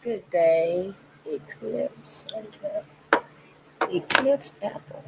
Good day, Eclipse. Okay. Eclipse Apple.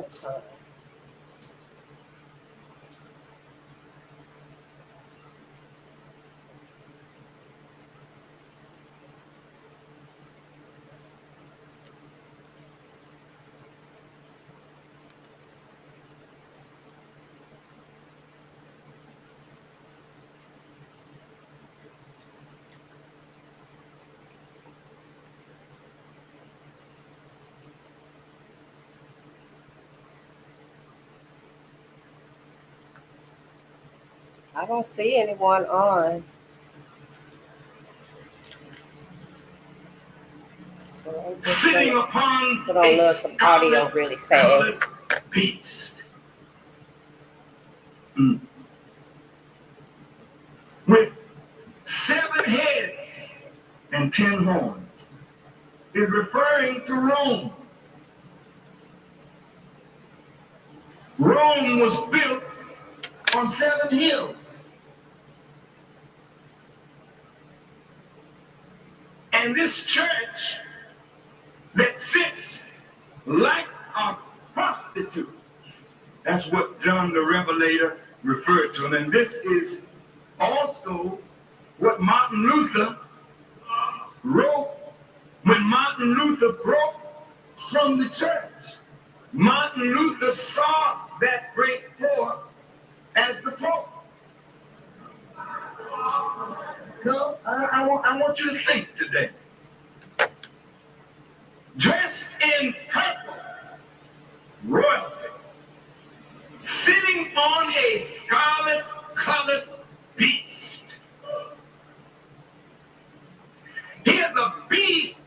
Farrakhan. I don't see anyone on. So I'm just sitting gonna upon put on some audio really fast. Beast. With 7 heads and 10 horns. Is referring to Rome. Rome was built on 7 hills. And this church that sits like a prostitute, that's what John the Revelator referred to. And this is also what Martin Luther wrote when Martin Luther broke from the church. Martin Luther saw that great floor as the Pope. No, I want you to think today. Dressed in purple, royalty, sitting on a scarlet-colored beast. Here's a beast.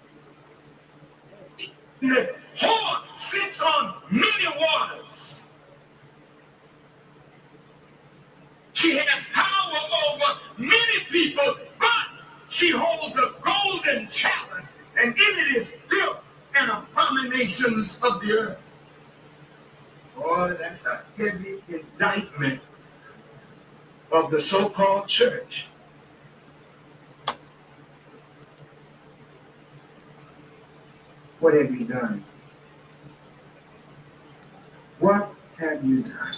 The horn sits on many waters. She has power over many people, but she holds a golden chalice, and in it is filth and abominations of the earth. Boy, that's a heavy indictment of the so-called church. What have you done? What have you done?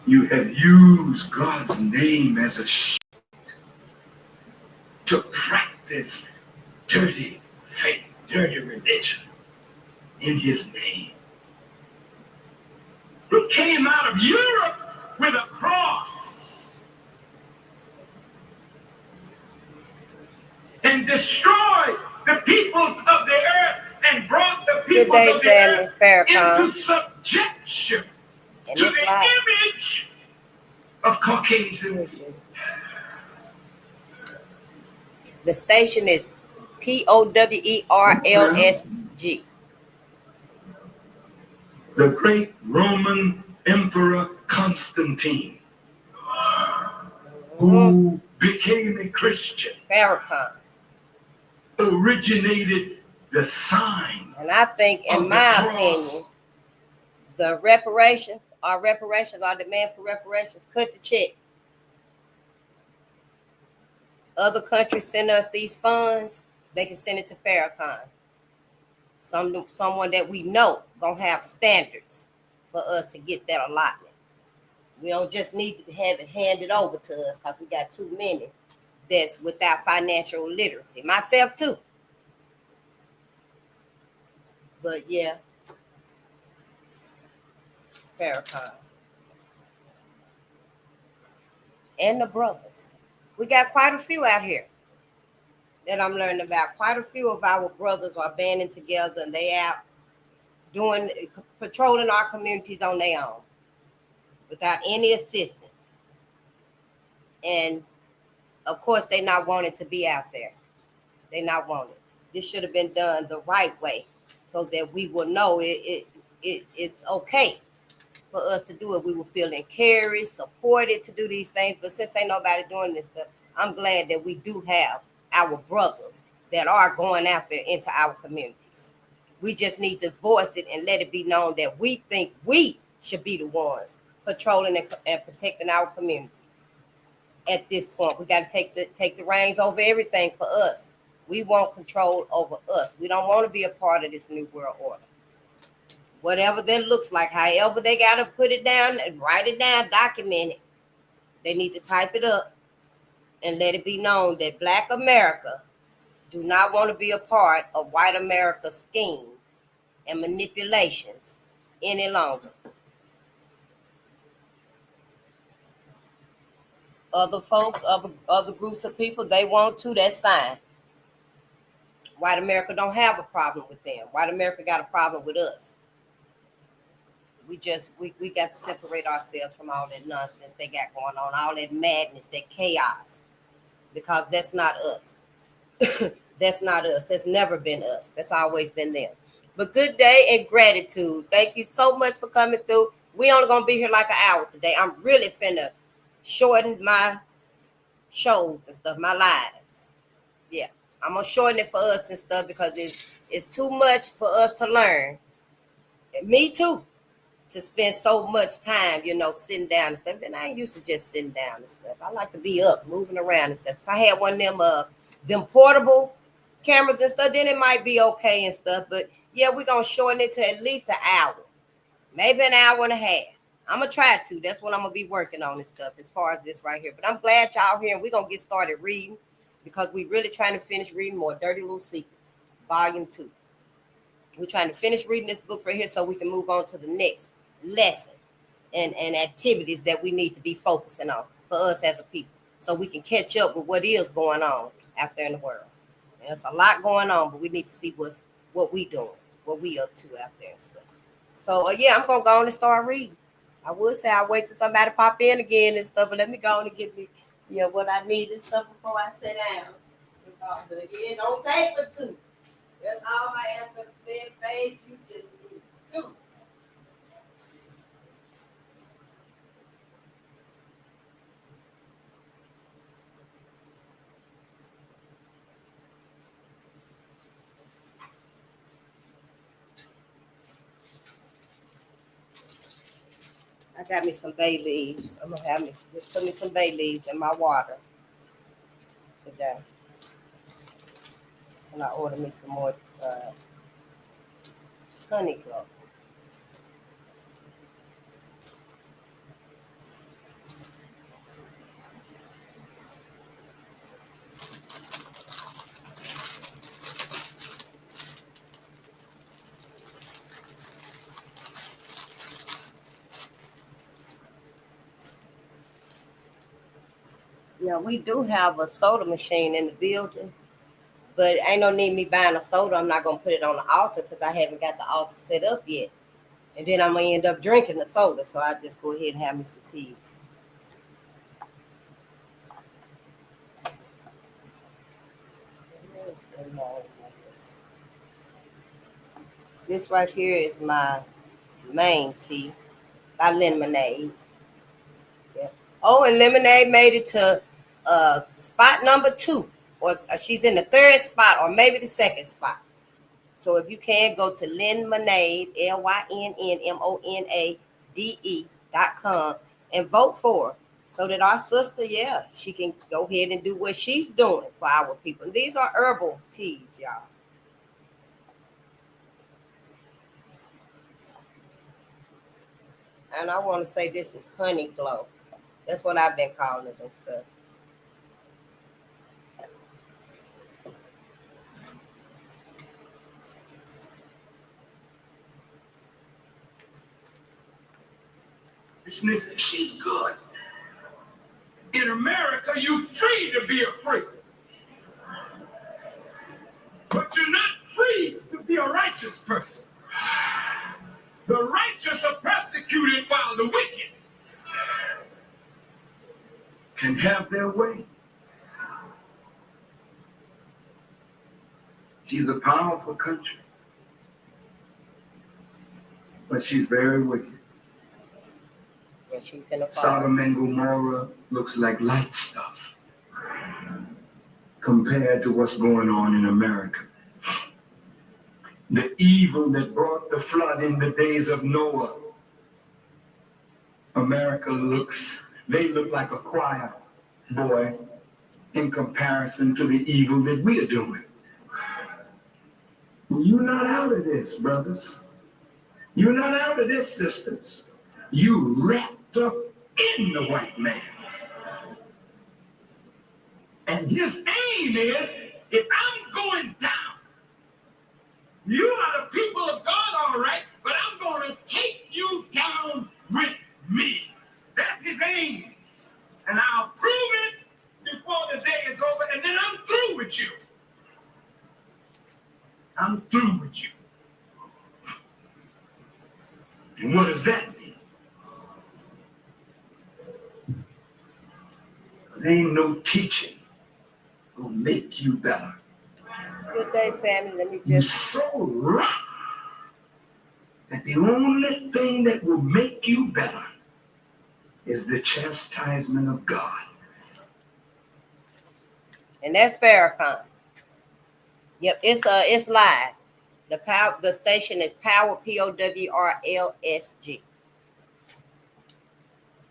You have used God's name as a shield to practice dirty faith, dirty religion in his name. It came out of Europe with a cross and destroyed the peoples of the earth and brought the people of the earth into subjection to the image of Caucasians. The station is POWERLSG. The great Roman Emperor Constantine, who became a Christian, Farrakhan, originated the sign. And I think, in my opinion, the reparations, our demand for reparations, cut the check. Other countries send us these funds, they can send it to Farrakhan. Someone that we know gonna have standards for us to get that allotment. We don't just need to have it handed over to us because we got too many that's without financial literacy. Myself too. But yeah, Farrakhan. And the brothers. We got quite a few out here that I'm learning about. Quite a few of our brothers are banding together and they out patrolling our communities on their own without any assistance. And of course, they not wanting to be out there. They not wanting. This should have been done the right way so that we will know it's okay for us to do it. We will feel encouraged, supported to do these things. But since ain't nobody doing this stuff, I'm glad that we do have our brothers that are going out there into our communities. We just need to voice it and let it be known that we think we should be the ones patrolling and protecting our communities. At this point, we got to take the reins over everything for us. We want control over us. We don't want to be a part of this new world order. whatever that looks like, however they got to put it down and write it down, document it. They need to type it up and let it be known that Black America do not want to be a part of white America's schemes and manipulations any longer. Other folks, other groups of people, they want to, that's fine. White America don't have a problem with them. White America got a problem with us. We got to separate ourselves from all that nonsense they got going on, all that madness, that chaos, because that's not us. That's not us. That's never been us. That's always been them. But good day and gratitude. Thank you so much for coming through. We only gonna be here like an hour today. I'm really finna shorten my shows and stuff, my lives. Yeah, I'm gonna shorten it for us and stuff because it's too much for us to learn. Me too. To spend so much time, sitting down and stuff. Then I ain't used to just sitting down and stuff. I like to be up, moving around and stuff. If I had one of them portable cameras and stuff, then it might be okay and stuff. But yeah, we're gonna shorten it to at least an hour, maybe an hour and a half. I'm gonna try to. That's what I'm gonna be working on and stuff as far as this right here. But I'm glad y'all here, and we're gonna get started reading because we really trying to finish reading more Dirty Little Secrets, Volume 2. We're trying to finish reading this book right here so we can move on to the next lesson and activities that we need to be focusing on for us as a people so we can catch up with what is going on out there in the world. And there's a lot going on, but we need to see what we doing, what we up to out there and stuff. So yeah, I'm gonna go on and start reading. I would say I'll wait till somebody pop in again and stuff, but let me go on and get me what I need and stuff before I sit down. Because it don't take but two. That's all my answer said, face. You just need two. I got me some bay leaves. I'm gonna have me just put me some bay leaves in my water today. And I order me some more honey glow. Yeah, we do have a soda machine in the building, but ain't no need me buying a soda. I'm not gonna put it on the altar because I haven't got the altar set up yet. And then I'm gonna end up drinking the soda, so I just go ahead and have me some teas. This right here is my main tea by Lemonade. Yeah. Oh, and Lemonade made it to spot number 2, or she's in the 3rd spot, or maybe the 2nd spot. So if you can go to Lemonade, LYNNMONADE.com and vote for her so that our sister, she can go ahead and do what she's doing for our people. And these are herbal teas, y'all. And I want to say this is honey glow. That's what I've been calling it and stuff. She's good. In America, you're free to be afraid. But you're not free to be a righteous person. The righteous are persecuted while the wicked can have their way. She's a powerful country, but she's very wicked. Sodom and Gomorrah looks like light stuff compared to what's going on in America. The evil that brought the flood in the days of Noah. America they look like a choir boy in comparison to the evil that we are doing. You're not out of this, brothers. You're not out of this, sisters. You wrapped up in the white man. And his aim is, if I'm going down, you are the people of God, all right, but I'm going to take you down with me. That's his aim. And I'll prove it before the day is over, and then I'm through with you. I'm through with you. And what does that mean? There ain't no teaching gonna make you better. Good day, family. Let me You're just. so right that the only thing that will make you better is the chastisement of God. And that's Farrakhan. Yep, it's live. The station is Power, POWRLSG.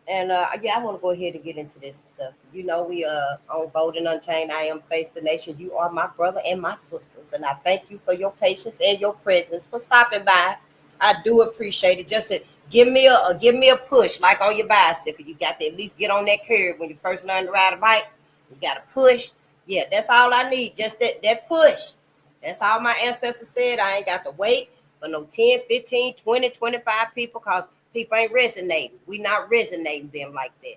And yeah, I want to go ahead and get into this stuff. You know, we on Bolden Unchained. I am Face the Nation. You are my brother and my sisters, and I thank you for your patience and your presence for stopping by. I do appreciate it. Just to give me a push, like on your bicycle. You got to at least get on that curb when you first learn to ride a bike. You got to push. Yeah, that's all I need. Just that push. That's all my ancestors said. I ain't got to wait for no 10, 15, 20, 25 people, because people ain't resonating. We not resonating them like that.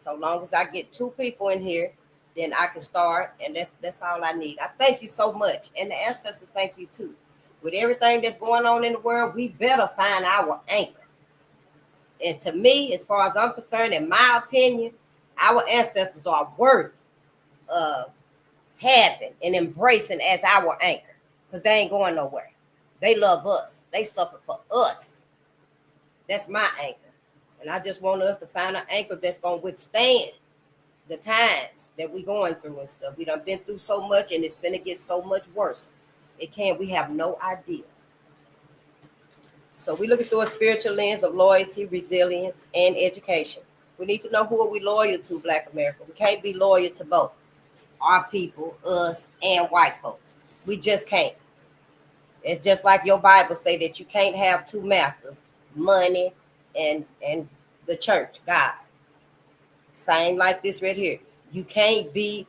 So long as I get 2 people in here, then I can start, and that's all I need. I thank you so much, and the ancestors thank you too. With everything that's going on in the world, we better find our anchor. And to me, as far as I'm concerned, in my opinion, our ancestors are worth having and embracing as our anchor, because they ain't going nowhere. They love us. They suffer for us. That's my anchor. And I just want us to find an anchor that's going to withstand the times that we going through and stuff. We done been through so much, and it's finna get so much worse. We have no idea. So we looking through a spiritual lens of loyalty, resilience, and education. We need to know who are we loyal to, Black America. We can't be loyal to both our people, us, and white folks. We just can't. It's just like your Bible say that you can't have 2 masters, money and the church, God. Same like this right here. You can't be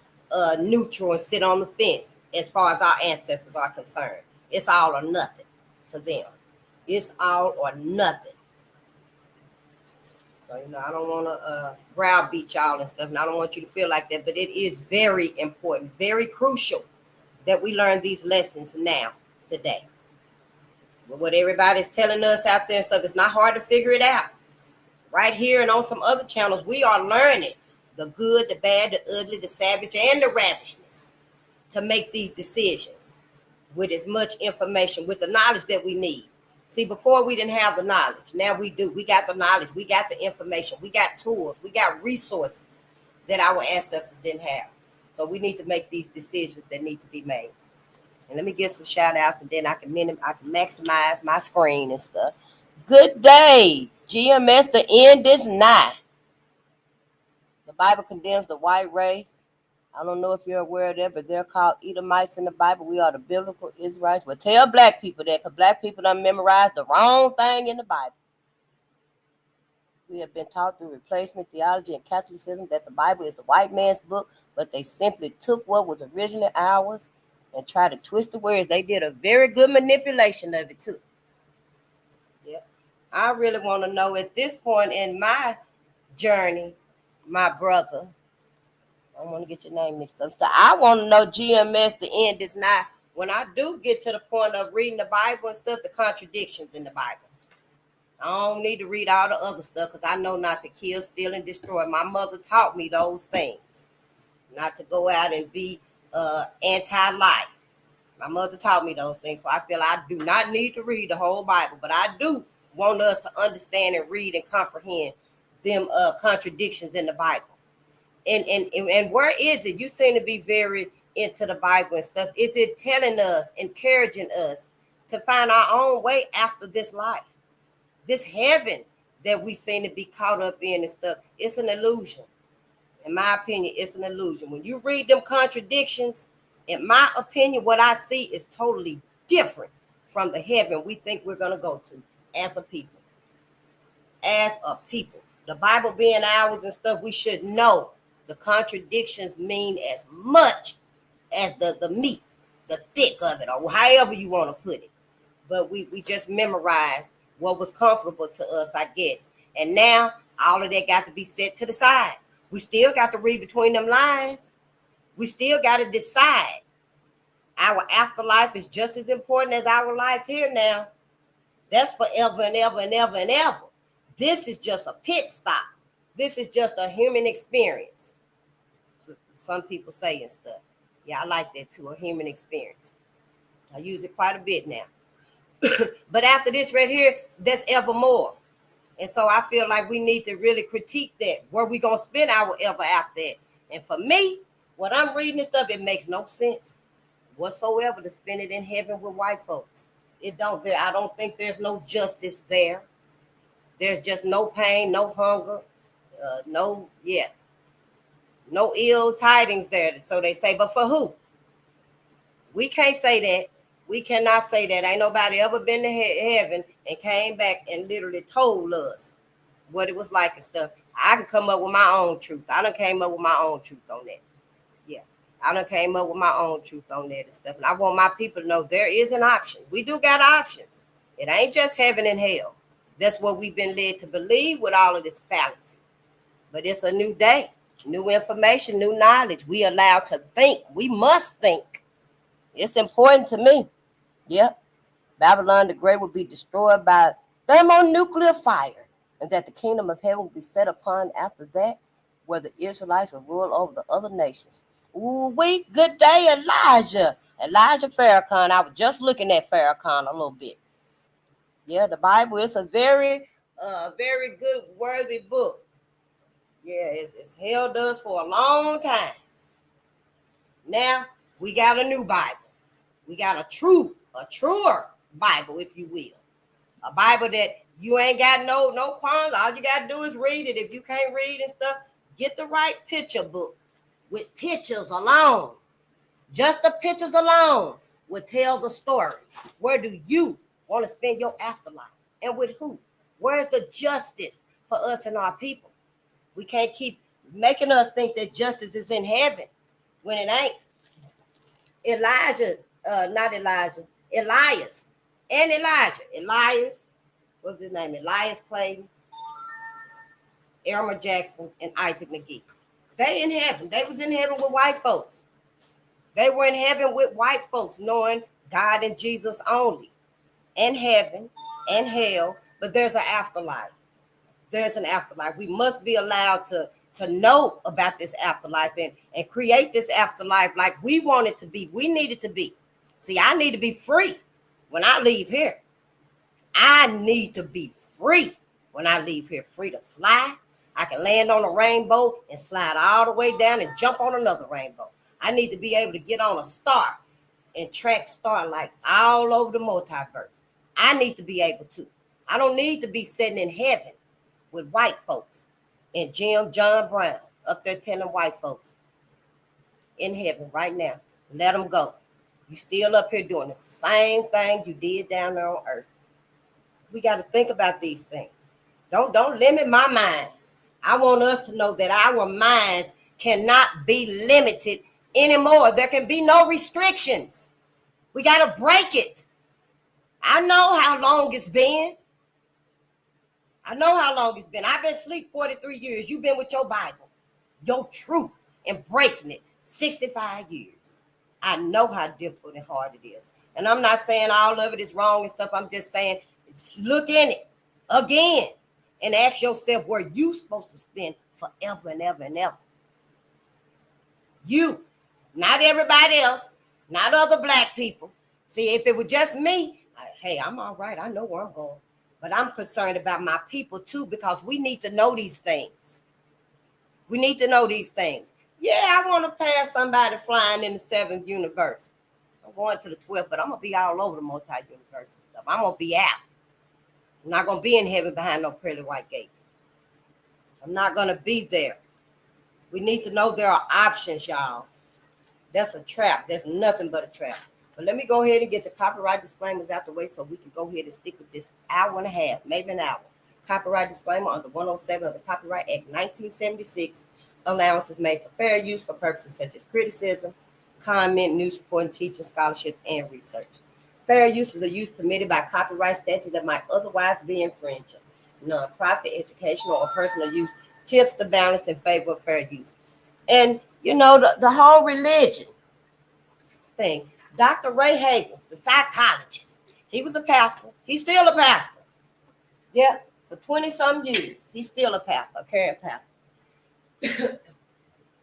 neutral and sit on the fence as far as our ancestors are concerned. It's all or nothing for them. It's all or nothing. So, I don't want to browbeat y'all and stuff, and I don't want you to feel like that, but it is very important, very crucial that we learn these lessons now, today. But what everybody's telling us out there and stuff, it's not hard to figure it out. Right here and on some other channels, we are learning the good, the bad, the ugly, the savage, and the ravishness to make these decisions with as much information, with the knowledge that we need. See, before we didn't have the knowledge. Now we do. We got the knowledge. We got the information. We got tools. We got resources that our ancestors didn't have. So we need to make these decisions that need to be made. And let me get some shout outs, and then I can maximize my screen and stuff. Good day. GMS, the end is nigh. The Bible condemns the white race. I don't know if you're aware of that, but they're called Edomites in the Bible. We are the biblical Israelites. Well, tell Black people that, because Black people done memorized the wrong thing in the Bible. We have been taught through replacement theology and Catholicism that the Bible is the white man's book, but they simply took what was originally ours and tried to twist the words. They did a very good manipulation of it too. Yep. I really want to know at this point in my journey, my brother, I don't want to get your name mixed up. So I want to know, GMS, the end is not. When I do get to the point of reading the Bible and stuff, the contradictions in the Bible. I don't need to read all the other stuff, because I know not to kill, steal, and destroy. My mother taught me those things. Not to go out and be anti-life. My mother taught me those things. So I feel I do not need to read the whole Bible, but I do want us to understand and read and comprehend them contradictions in the Bible. And where is it? You seem to be very into the Bible and stuff. Is it telling us, encouraging us to find our own way after this life? This heaven that we seem to be caught up in and stuff, it's an illusion. In my opinion, it's an illusion. When you read them contradictions, in my opinion, what I see is totally different from the heaven we think we're going to go to as a people. As a people. The Bible being ours and stuff, we should know the contradictions mean as much as the meat, the thick of it, or however you want to put it. But we just memorized what was comfortable to us, I guess. And now all of that got to be set to the side. We still got to read between them lines. We still got to decide. Our afterlife is just as important as our life here now. That's forever and ever and ever and ever. This is just a pit stop. This is just a human experience. Some people say and stuff. Yeah, I like that too, a human experience. I use it quite a bit now. But after this right here, there's evermore. And so I feel like we need to really critique that. Where we going to spend our ever after that? And for me, when I'm reading this stuff, it makes no sense whatsoever to spend it in heaven with white folks. It don't. I don't think there's no justice there. There's just no pain, no hunger, no ill tidings there. So they say, but for who? We can't say that. We cannot say that. Ain't nobody ever been to heaven and came back and literally told us what it was like and stuff. I can come up with my own truth. I done came up with my own truth on that. Yeah, I done came up with my own truth on that and stuff. And I want my people to know there is an option. We do got options. It ain't just heaven and hell. That's what we've been led to believe with all of this fallacy. But it's a new day, new information, new knowledge. We allowed to think. We must think. It's important to me. Yep. Babylon the Great will be destroyed by thermonuclear fire, and that the kingdom of heaven will be set upon after that, where the Israelites will rule over the other nations. Ooh, good day, Elijah. Elijah Farrakhan. I was just looking at Farrakhan a little bit. Yeah, the Bible is a very good, worthy book. Yeah, it's held us for a long time. Now we got a new Bible. We got a truer Bible, if you will. A Bible that you ain't got no qualms. All you got to do is read it. If you can't read and stuff, get the right picture book with pictures alone. Just the pictures alone will tell the story. Where do you want to spend your afterlife? And with who? Where's the justice for us and our people? We can't keep making us think that justice is in heaven when it ain't. Elias and Elijah. Elias, what's his name? Elias Clayton, Elmer Jackson, and Isaac McGee. They in heaven. They was in heaven with white folks. They were in heaven with white folks, knowing God and Jesus only. And heaven and hell, but there's an afterlife. There's an afterlife. We must be allowed to know about this afterlife and create this afterlife like we want it to be. We need it to be. See, I need to be free when I leave here. I need to be free when I leave here. Free to fly. I can land on a rainbow and slide all the way down and jump on another rainbow. I need to be able to get on a star and track starlights all over the multiverse. I need to be able to. I don't need to be sitting in heaven with white folks and John Brown up there telling white folks in heaven right now, let them go. You still up here doing the same thing you did down there on earth. We got to think about these things. Don't limit my mind. I want us to know that our minds cannot be limited anymore. There can be no restrictions. We got to break it. I know how long it's been. I've been asleep 43 years. You've been with your Bible, your truth, embracing it 65 years. I know how difficult and hard it is. And I'm not saying all of it is wrong and stuff. I'm just saying, look in it again and ask yourself where you supposed to spend forever and ever and ever. You, not everybody else, not other black people. See, if it was just me, hey, I'm all right. I know where I'm going. But I'm concerned about my people too, because we need to know these things. We need to know these things. Yeah, I want to pass somebody flying in the 7th universe. I'm going to the 12th, but I'm going to be all over the multi-universe and stuff. I'm going to be out. I'm not going to be in heaven behind no pearly white gates. I'm not going to be there. We need to know there are options, y'all. That's a trap. That's nothing but a trap. But let me go ahead and get the copyright disclaimers out the way so we can go ahead and stick with this hour and a half, maybe an hour. Copyright disclaimer under 107 of the Copyright Act 1976. Allowance is made for fair use for purposes such as criticism, comment, news reporting, teaching, scholarship, and research. Fair use is a use permitted by copyright statute that might otherwise be infringing. Non-profit, educational, or personal use tips the balance in favor of fair use. And, you know, the whole religion thing. Dr. Ray Havens, the psychologist, he was a pastor. He's still a pastor. Yeah, for 20-some years, he's still a pastor, a current pastor. And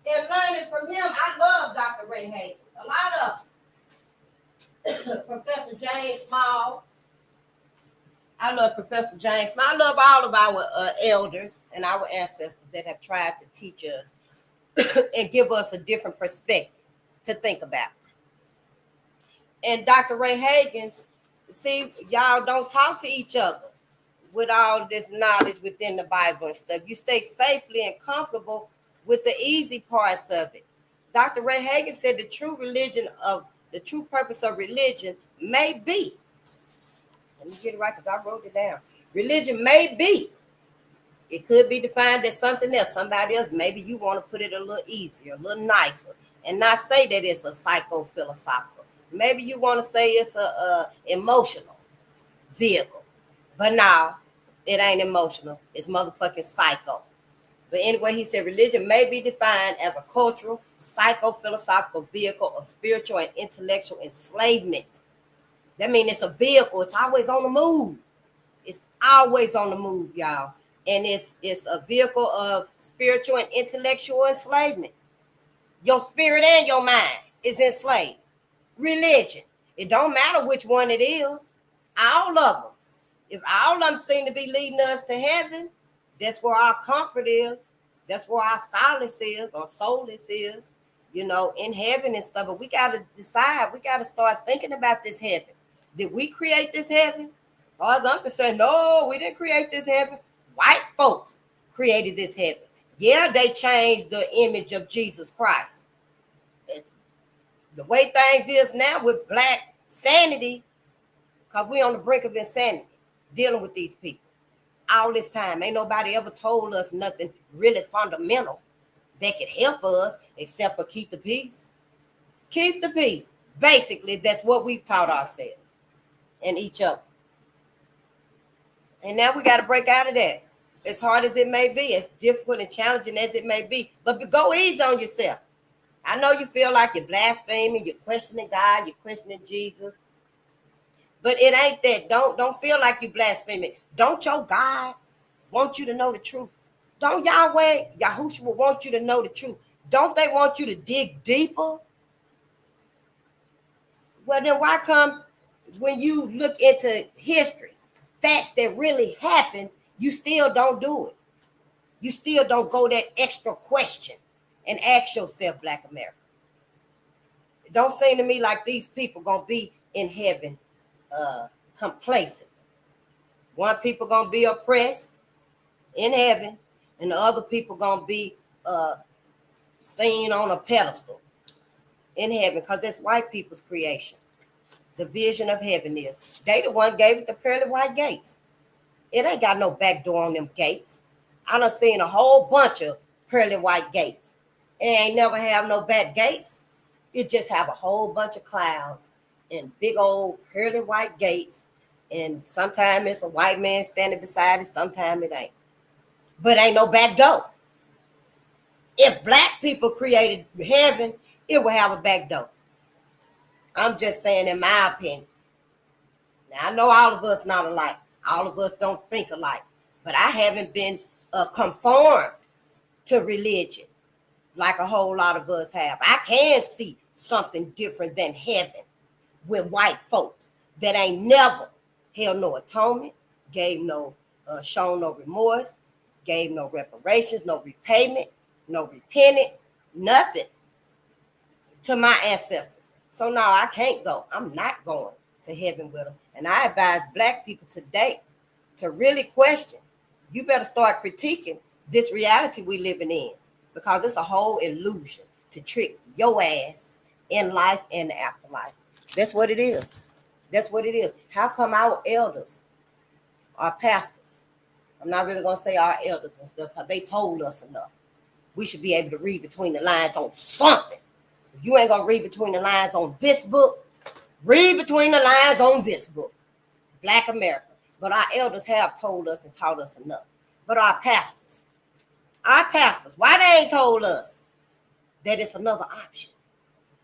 learning from him, I love Dr. Ray Havens. A lot of Professor James Small. I love Professor James Small. I love all of our elders and our ancestors that have tried to teach us and give us a different perspective to think about. And Dr. Ray Havens, see, y'all don't talk to each other with all this knowledge within the Bible and stuff. You stay safely and comfortable with the easy parts of it. Dr. Ray Havens said the true purpose of religion may be, let me get it right because I wrote it down. Religion may be, it could be defined as something else, somebody else. Maybe you want to put it a little easier, a little nicer, and not say that it's a psycho-philosophical. Maybe you want to say it's a emotional vehicle, but now it ain't emotional. It's motherfucking psycho. But anyway, he said religion may be defined as a cultural, psycho-philosophical vehicle of spiritual and intellectual enslavement. That means it's a vehicle. It's always on the move. It's always on the move, y'all. And it's a vehicle of spiritual and intellectual enslavement. Your spirit and your mind is enslaved. Religion. It don't matter which one it is. All of them. If all of them seem to be leading us to heaven, that's where our comfort is. That's where our solace is, or solace is, you know, in heaven and stuff. But we got to decide. We got to start thinking about this heaven. Did we create this heaven? As far as I'm concerned, no, we didn't create this heaven. White folks created this heaven. Yeah, they changed the image of Jesus Christ. The way things is now with black sanity, because we're on the brink of insanity dealing with these people. All this time, ain't nobody ever told us nothing really fundamental that could help us except for keep the peace. Keep the peace. Basically, that's what we've taught ourselves and each other. And now we got to break out of that. As hard as it may be, as difficult and challenging as it may be, but go easy on yourself. I know you feel like you're blaspheming, you're questioning God, you're questioning Jesus. But it ain't that. Don't feel like you blaspheming. Don't your God want you to know the truth? Don't Yahweh, Yahushua want you to know the truth? Don't they want you to dig deeper? Well, then why come when you look into history, facts that really happened, you still don't do it? You still don't go that extra question and ask yourself, Black America. It don't seem to me like these people gonna be in heaven complacent. One people gonna be oppressed in heaven, and the other people gonna be seen on a pedestal in heaven, because that's white people's creation. The vision of heaven is they the one gave it the pearly white gates. It ain't got no back door on them gates. I done seen a whole bunch of pearly white gates. It ain't never have no back gates. It just have a whole bunch of clouds and big old pearly white gates. And sometimes it's a white man standing beside it, sometimes it ain't. But ain't no back door. If black people created heaven, it would have a back door. I'm just saying, in my opinion. Now, I know all of us not alike. All of us don't think alike. But I haven't been conformed to religion like a whole lot of us have. I can see something different than heaven with white folks that ain't never held no atonement, gave no, shown no remorse, gave no reparations, no repayment, no repentant, nothing to my ancestors. So no, I can't go. I'm not going to heaven with them. And I advise black people today to really question. You better start critiquing this reality we living in, because it's a whole illusion to trick your ass in life and the afterlife. That's what it is. That's what it is. How come our elders, our pastors, I'm not really going to say our elders and stuff because they told us enough. We should be able to read between the lines on something. If you ain't going to read between the lines on this book, read between the lines on this book, Black America. But our elders have told us and taught us enough. But our pastors, why they ain't told us that it's another option?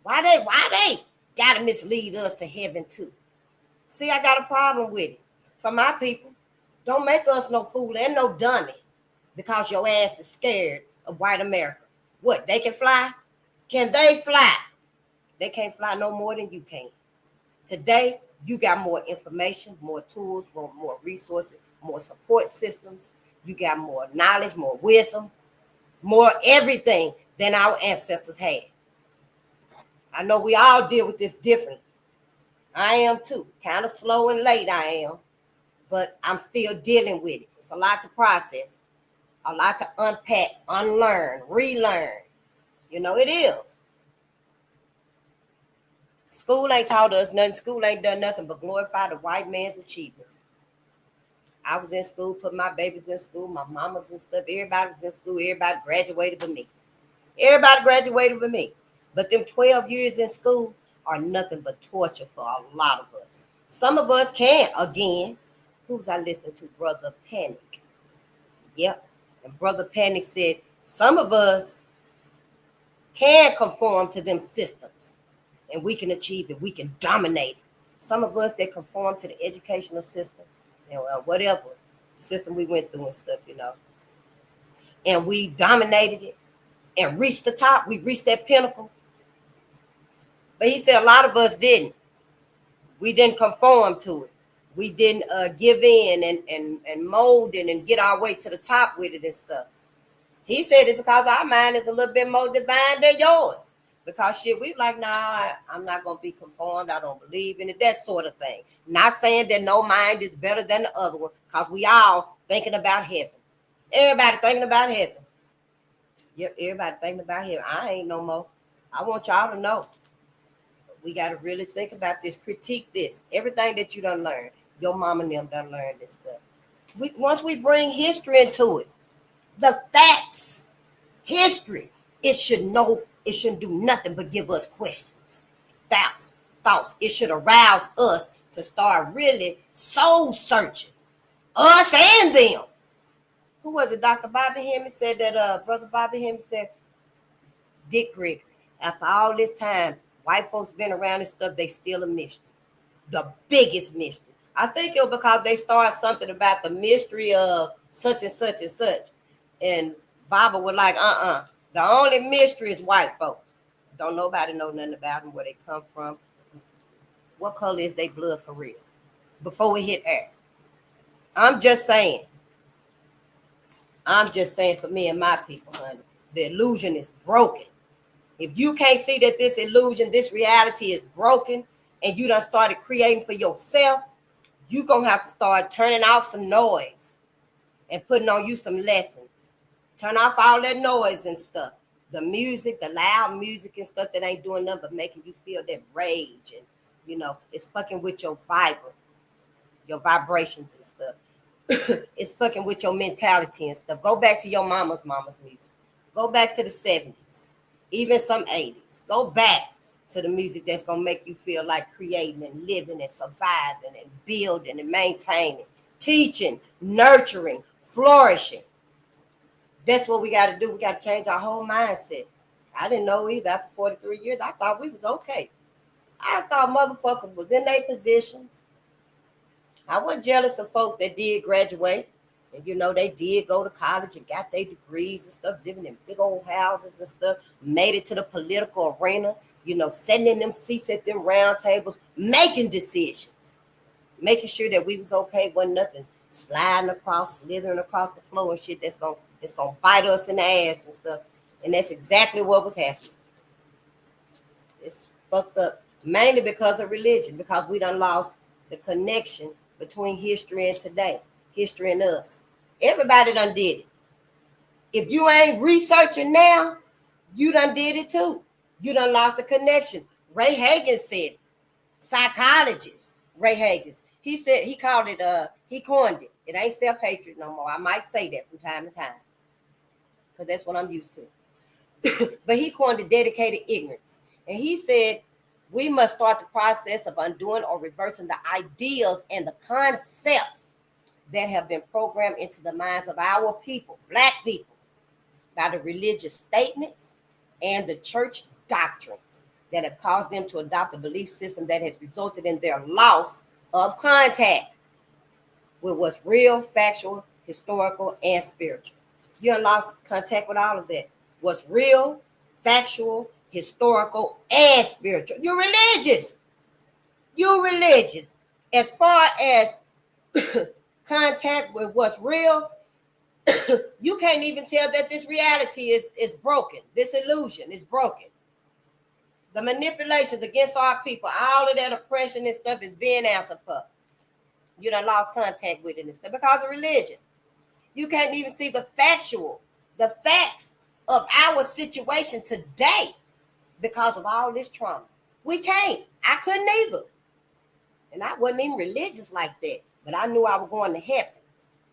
Why they got to mislead us to heaven too? See, I got a problem with it. For my people, don't make us no fool and no dummy because your ass is scared of white America. What, they can fly? Can they fly? They can't fly no more than you can. Today, you got more information, more tools, more resources, more support systems. You got more knowledge, more wisdom, more everything than our ancestors had. I know we all deal with this differently. I am too. Kind of slow and late I am, but I'm still dealing with it. It's a lot to process, a lot to unpack, unlearn, relearn. You know, it is. School ain't taught us nothing. School ain't done nothing but glorify the white man's achievements. I was in school, put my babies in school, my mamas and stuff. Everybody was in school. Everybody graduated but me. Everybody graduated but me. But them 12 years in school are nothing but torture for a lot of us. Some of us can't. Again, who was I listening to? Brother Panic. Yep. And Brother Panic said, some of us can conform to them systems and we can achieve it. We can dominate it. Some of us that conform to the educational system, whatever system we went through and stuff, and we dominated it and reached the top. We reached that pinnacle. But he said a lot of us didn't. We didn't conform to it. We didn't give in and mold it and get our way to the top with it and stuff. He said it's because our mind is a little bit more divine than yours. Because shit, we like, nah, I'm not going to be conformed. I don't believe in it, that sort of thing. Not saying that no mind is better than the other one, because we all thinking about heaven. Everybody thinking about heaven. Yep, everybody thinking about heaven. I ain't no more. I want y'all to know. We got to really think about this, critique this. Everything that you done learned, your mama and them done learned this stuff. Once we bring history into it, the facts, history, it shouldn't do nothing but give us questions, thoughts. It should arouse us to start really soul searching, us and them. Who was it? Dr. Bobby Hemming said that, Brother Bobby Hemming said, Dick Gregory, after all this time, white folks been around and stuff, they still a mystery. The biggest mystery. I think it was because they started something about the mystery of such and such and such. And Baba was like, the only mystery is white folks. Don't nobody know nothing about them, where they come from. What color is their blood for real? Before we hit air. I'm just saying for me and my people, honey, the illusion is broken. If you can't see that this illusion, this reality is broken, and you done started creating for yourself, you're going to have to start turning off some noise and putting on you some lessons. Turn off all that noise and stuff. The music, the loud music and stuff that ain't doing nothing but making you feel that rage. And, it's fucking with your vibrations and stuff. It's fucking with your mentality and stuff. Go back to your mama's music. Go back to the 70s. Even some 80s. Go back to the music that's going to make you feel like creating and living and surviving and building and maintaining, teaching, nurturing, flourishing. That's what we got to do. We got to change our whole mindset. I didn't know either. After 43 years, I thought we was okay. I thought motherfuckers was in their positions. I wasn't jealous of folks that did graduate. And, they did go to college and got their degrees and stuff, living in big old houses and stuff, made it to the political arena, sitting in them seats at them round tables, making decisions, making sure that we was okay, wasn't nothing sliding across, slithering across the floor and shit that's gonna bite us in the ass and stuff. And that's exactly what was happening. It's fucked up, mainly because of religion, because we done lost the connection between history and today, history and us. Everybody done did it. If you ain't researching now, you done did it too. You done lost the connection. Ray Hagan said it. psychologist, Ray Hagins. He said he called it he coined it. It ain't self-hatred no more. I might say that from time to time, because that's what I'm used to. But he coined it dedicated ignorance. And he said we must start the process of undoing or reversing the ideals and the concepts that have been programmed into the minds of our people, black people, by the religious statements and the church doctrines that have caused them to adopt a belief system that has resulted in their loss of contact with what's real, factual, historical, and spiritual. You have lost contact with all of that. What's real, factual, historical, and spiritual. You're religious. You're religious. As far as contact with what's real, you can't even tell that this reality is broken. This illusion is broken. The manipulations against our people, all of that oppression and stuff is being answered for. You done lost contact with it and stuff because of religion. You can't even see the facts of our situation today because of all this trauma. We can't. I couldn't either. And I wasn't even religious like that. But I knew I was going to heaven.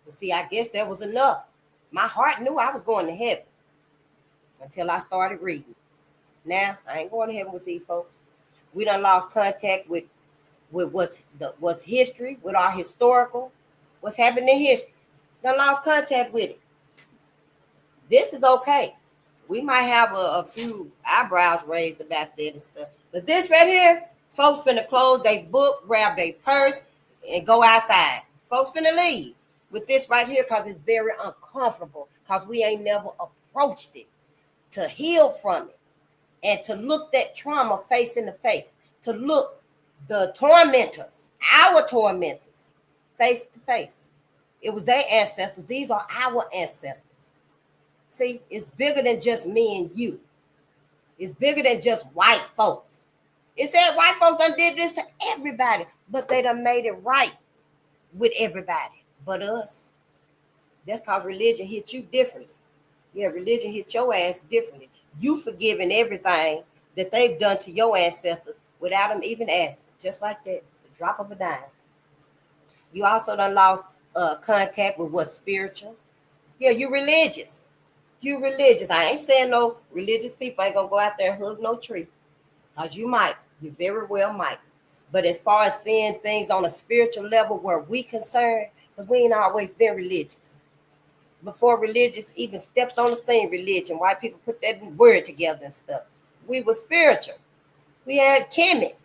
But see, I guess that was enough. My heart knew I was going to heaven until I started reading. Now, I ain't going to heaven with these folks. We done lost contact with what's history, with our historical, what's happened in history. Done lost contact with it. This is okay. We might have a few eyebrows raised about that and stuff. But this right here, folks finna close their book, grab their purse, and go outside. Folks finna leave with this right here because it's very uncomfortable because we ain't never approached it to heal from it and to look that trauma face in the face, to look the tormentors, our tormentors, face to face. It was their ancestors. These are our ancestors. See, it's bigger than just me and you. It's bigger than just white folks. It said white folks done did this to everybody, but they done made it right with everybody but us. That's because religion hit you differently. Yeah, religion hit your ass differently. You forgiving everything that they've done to your ancestors without them even asking. Just like that, the drop of a dime. You also done lost contact with what's spiritual. Yeah, you religious. You religious. I ain't saying no religious people ain't gonna go out there and hug no tree. Because you might. You very well might. But as far as seeing things on a spiritual level where we concerned, because we ain't always been religious. Before religious even stepped on the scene, religion, white people put that word together and stuff. We were spiritual. We had Kemet.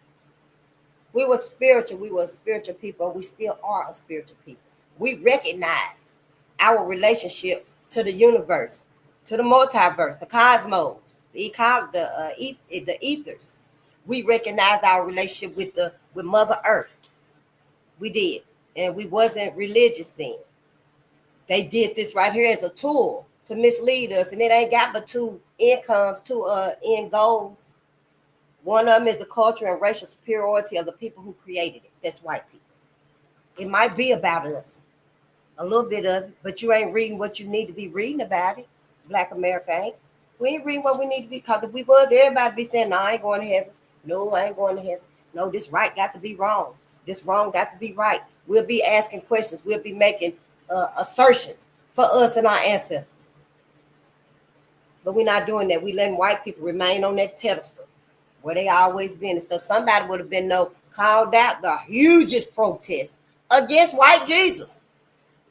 We were spiritual. We were a spiritual people, and we still are a spiritual people. We recognize our relationship to the universe, to the multiverse, the cosmos, the ethers. We recognized our relationship with Mother Earth. We did, and we wasn't religious then. They did this right here as a tool to mislead us, and it ain't got but two end goals. One of them is the culture and racial superiority of the people who created it. That's white people. It might be about us, a little bit of it, but you ain't reading what you need to be reading about it. Black America ain't. We ain't reading what we need to be, because if we was, everybody be saying, no, I ain't going to heaven. No, I ain't going to heaven. No, this right got to be wrong. This wrong got to be right. We'll be asking questions. We'll be making assertions for us and our ancestors. But we're not doing that. We letting white people remain on that pedestal where they always been and stuff. Somebody would have been called out the hugest protest against white Jesus.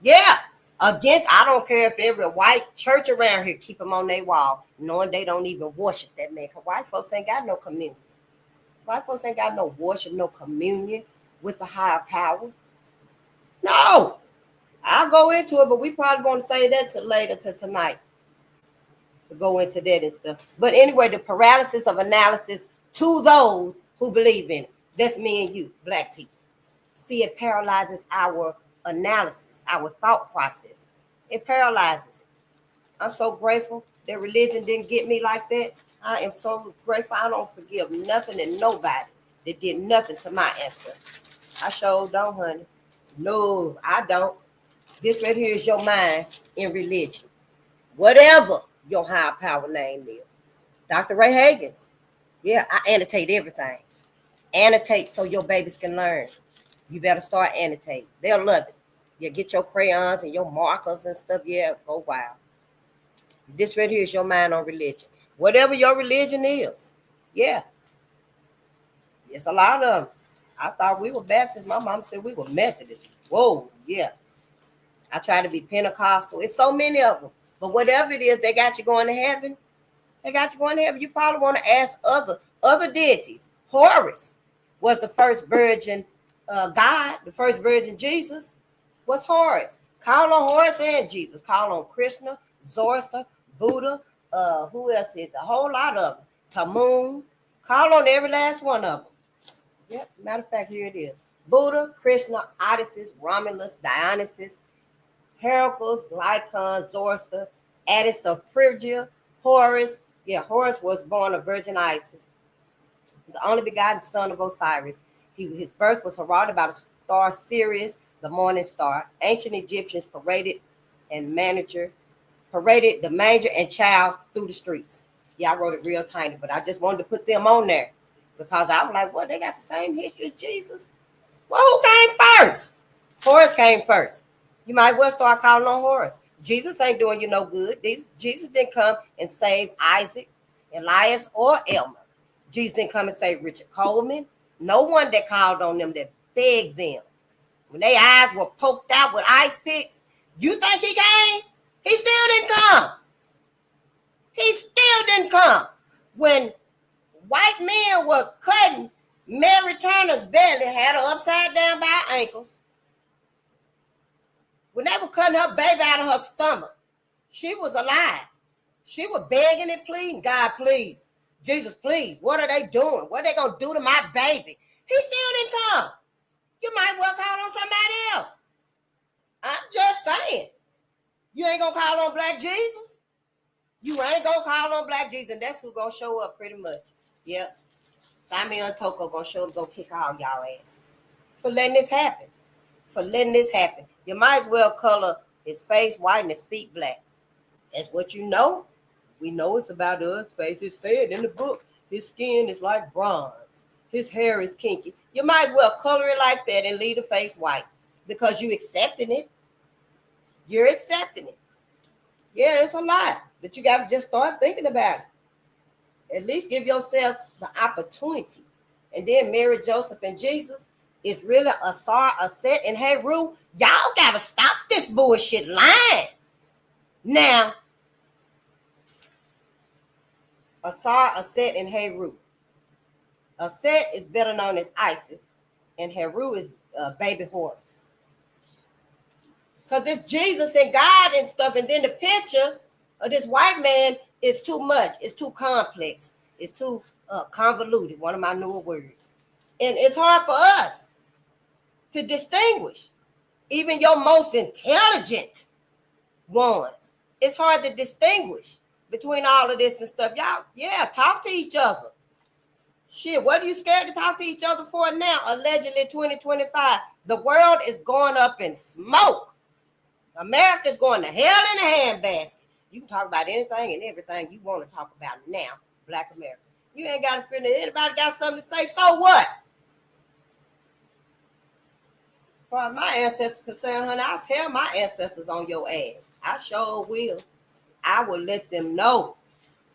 Yeah, against, I don't care if every white church around here keep them on their wall, knowing they don't even worship that man, because white folks ain't got no communion. White folks ain't got no worship, no communion with the higher power. No, I'll go into it, but we probably want to say that to later, to tonight, to go into that and stuff. But anyway, the paralysis of analysis to those who believe in it. That's me and you, black people. See, it paralyzes our analysis, our thought processes. It paralyzes it. I'm so grateful that religion didn't get me like that. I am so grateful. I don't forgive nothing and nobody that did nothing to my ancestors. I sure don't, honey. No, I don't. This right here is your mind in religion. Whatever your higher power name is. Dr. Ray Hagins. Yeah, I annotate everything. Annotate so your babies can learn. You better start annotating. They'll love it. Yeah, get your crayons and your markers and stuff. Yeah, go wild. This right here is your mind on religion. Whatever your religion is. Yeah. It's a lot of them. I thought we were Baptists. My mom said we were Methodists. Whoa, yeah. I try to be Pentecostal. It's so many of them. But whatever it is, they got you going to heaven. They got you going to heaven. You probably want to ask other deities. Horus was the first virgin God, the first virgin Jesus was Horus. Call on Horus and Jesus. Call on Krishna, Zoroaster, Buddha. Who else is? A whole lot of them. Tamun. Call on every last one of them. Yep. Matter of fact, here it is. Buddha, Krishna, Odysseus, Romulus, Dionysus, Heracles, Lycon, Zoroaster, Attis of Phrygia, Horus. Yeah, Horus was born of Virgin Isis, the only begotten son of Osiris. His birth was heralded by the star Sirius, the morning star. Ancient Egyptians paraded the manger and child through the streets. Yeah, I wrote it real tiny, but I just wanted to put them on there because I was like, well, they got the same history as Jesus. Well, who came first? Horus came first. You might well start calling on Horus. Jesus ain't doing you no good. Jesus didn't come and save Isaac, Elias, or Elmer. Jesus didn't come and save Richard Coleman. No one that called on them, that begged them. When their eyes were poked out with ice picks, you think he came? He still didn't come. He still didn't come. When white men were cutting Mary Turner's belly, had her upside down by her ankles. When they were cutting her baby out of her stomach, she was alive. She was begging and pleading, God, please. Jesus, please. What are they doing? What are they going to do to my baby? He still didn't come. You might well call on somebody else. I'm just saying. You ain't going to call on Black Jesus? You ain't going to call on Black Jesus. And that's who's going to show up pretty much. Yep. Simon and Toko going to show up, going to kick all y'all asses. For letting this happen. For letting this happen. You might as well color his face white and his feet black. That's what you know. We know it's about us. Face is said in the book. His skin is like bronze. His hair is kinky. You might as well color it like that and leave the face white because you accepting it. You're accepting it. Yeah, it's a lot, but you got to just start thinking about it. At least give yourself the opportunity. And then Mary, Joseph, and Jesus is really Asar, Aset, and Heru. Y'all got to stop this bullshit line. Now, Asar, Aset, and Heru. Aset is better known as Isis, and Heru is baby Horus. Because this Jesus and God and stuff, and then the picture of this white man is too much. It's too complex. It's too convoluted, one of my newer words. And it's hard for us to distinguish. Even your most intelligent ones. It's hard to distinguish between all of this and stuff. Y'all, yeah, talk to each other. Shit, what are you scared to talk to each other for now? Allegedly 2025. The world is going up in smoke. America's going to hell in a handbasket. You can talk about anything and everything you want to talk about now, Black America. You ain't got to feel that anybody got something to say, so what? As far as my ancestors concerned, honey, I'll tell my ancestors on your ass. I sure will. I will let them know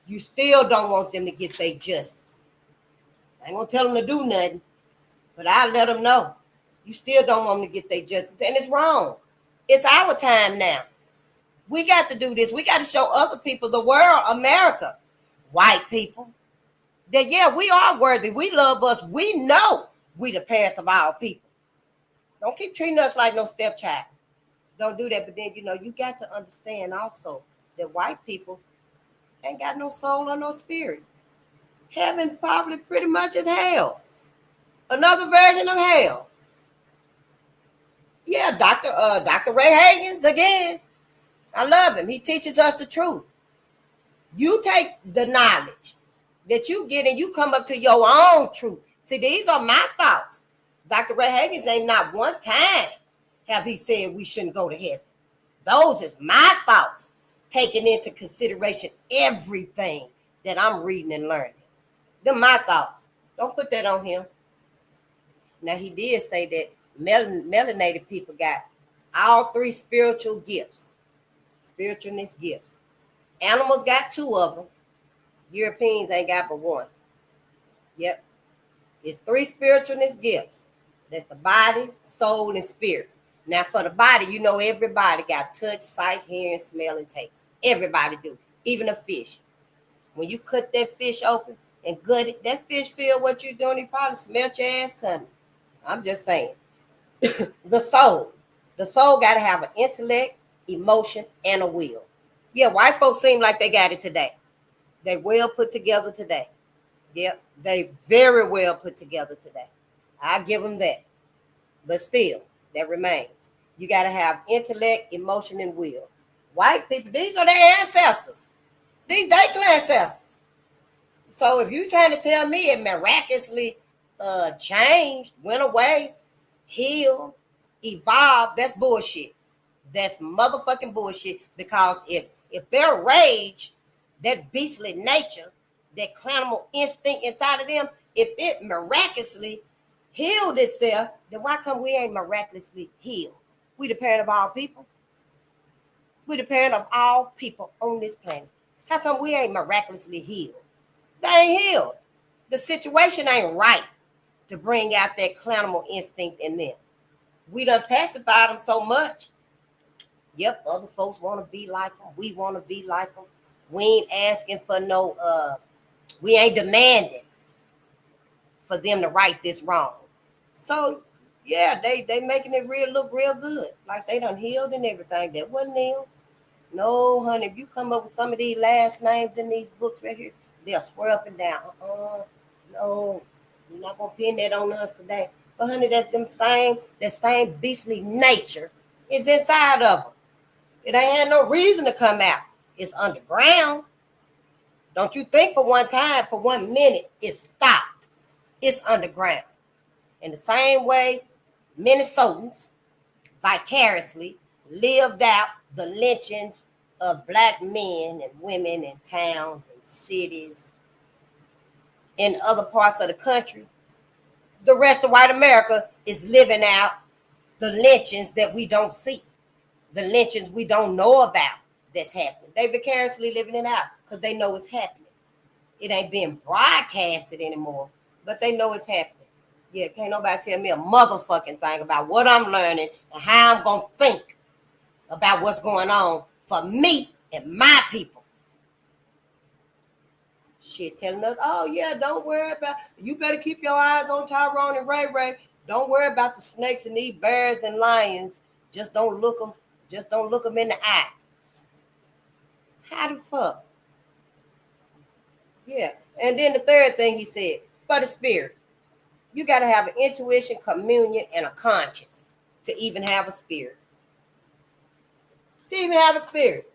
you still don't want them to get their justice. I ain't gonna tell them to do nothing, but I'll let them know you still don't want them to get their justice, and it's wrong. It's our time now. We got to do this. We got to show other people, the world, America, white people, that yeah, we are worthy. We love us. We know we the parents of our people. Don't keep treating us like no stepchild. Don't do that. But then, you got to understand also that white people ain't got no soul or no spirit. Heaven probably pretty much is hell. Another version of hell. Yeah, Dr. Ray Hagins again. I love him. He teaches us the truth. You take the knowledge that you get and you come up to your own truth. See, these are my thoughts. Dr. Ray Hagins ain't not one time have he said we shouldn't go to heaven. Those is my thoughts, taking into consideration everything that I'm reading and learning. They're my thoughts. Don't put that on him. Now, he did say that melanated people got all three spiritual gifts, spiritualness gifts. Animals got two of them. Europeans ain't got but one. Yep. It's three spiritualness gifts. That's the body, soul, and spirit. Now, for the body, you know everybody got touch, sight, hearing, smell, and taste. Everybody do. Even a fish. When you cut that fish open and gut it, that fish feel what you're doing. He probably smelt your ass coming. I'm just saying. The soul. The soul got to have an intellect, emotion, and a will. Yeah, white folks seem like they got it today. They well put together today. Yep, they very well put together today. I give them that. But still, that remains. You got to have intellect, emotion, and will. White people, these are their ancestors. These their ancestors. So if you're trying to tell me it miraculously changed, went away, healed, evolved, that's bullshit. That's motherfucking bullshit. Because if their rage, that beastly nature, that animal instinct inside of them, if it miraculously healed itself, then why come we ain't miraculously healed? We the parent of all people. We the parent of all people on this planet. How come we ain't miraculously healed? They ain't healed. The situation ain't right to bring out that animal instinct in them. We done pacified them so much. Yep, other folks want to be like them. We want to be like them. We ain't asking for no, we ain't demanding for them to right this wrong. So, yeah, they making it look real good. Like they done healed and everything. That wasn't them. No, honey, if you come up with some of these last names in these books right here, they'll swear up and down. No, you're not going to pin that on us today. But, honey, that same beastly nature is inside of them. It ain't had no reason to come out. It's underground. Don't you think for one time, for 1 minute, it stopped. It's underground. In the same way, Minnesotans vicariously lived out the lynchings of black men and women in towns and cities in other parts of the country. The rest of white America is living out the lynchings that we don't see, the lynchings we don't know about that's happening. They vicariously living it out because they know it's happening. It ain't being broadcasted anymore, but they know it's happening. Yeah, can't nobody tell me a motherfucking thing about what I'm learning and how I'm going to think about what's going on for me and my people. Shit telling us, oh yeah, don't worry about, you better keep your eyes on Tyrone and Ray Ray. Don't worry about the snakes and these bears and lions. Just don't look them in the eye. How the fuck? Yeah. And then the third thing he said, for the spirit, you got to have an intuition, communion, and a conscience to even have a spirit. To even have a spirit.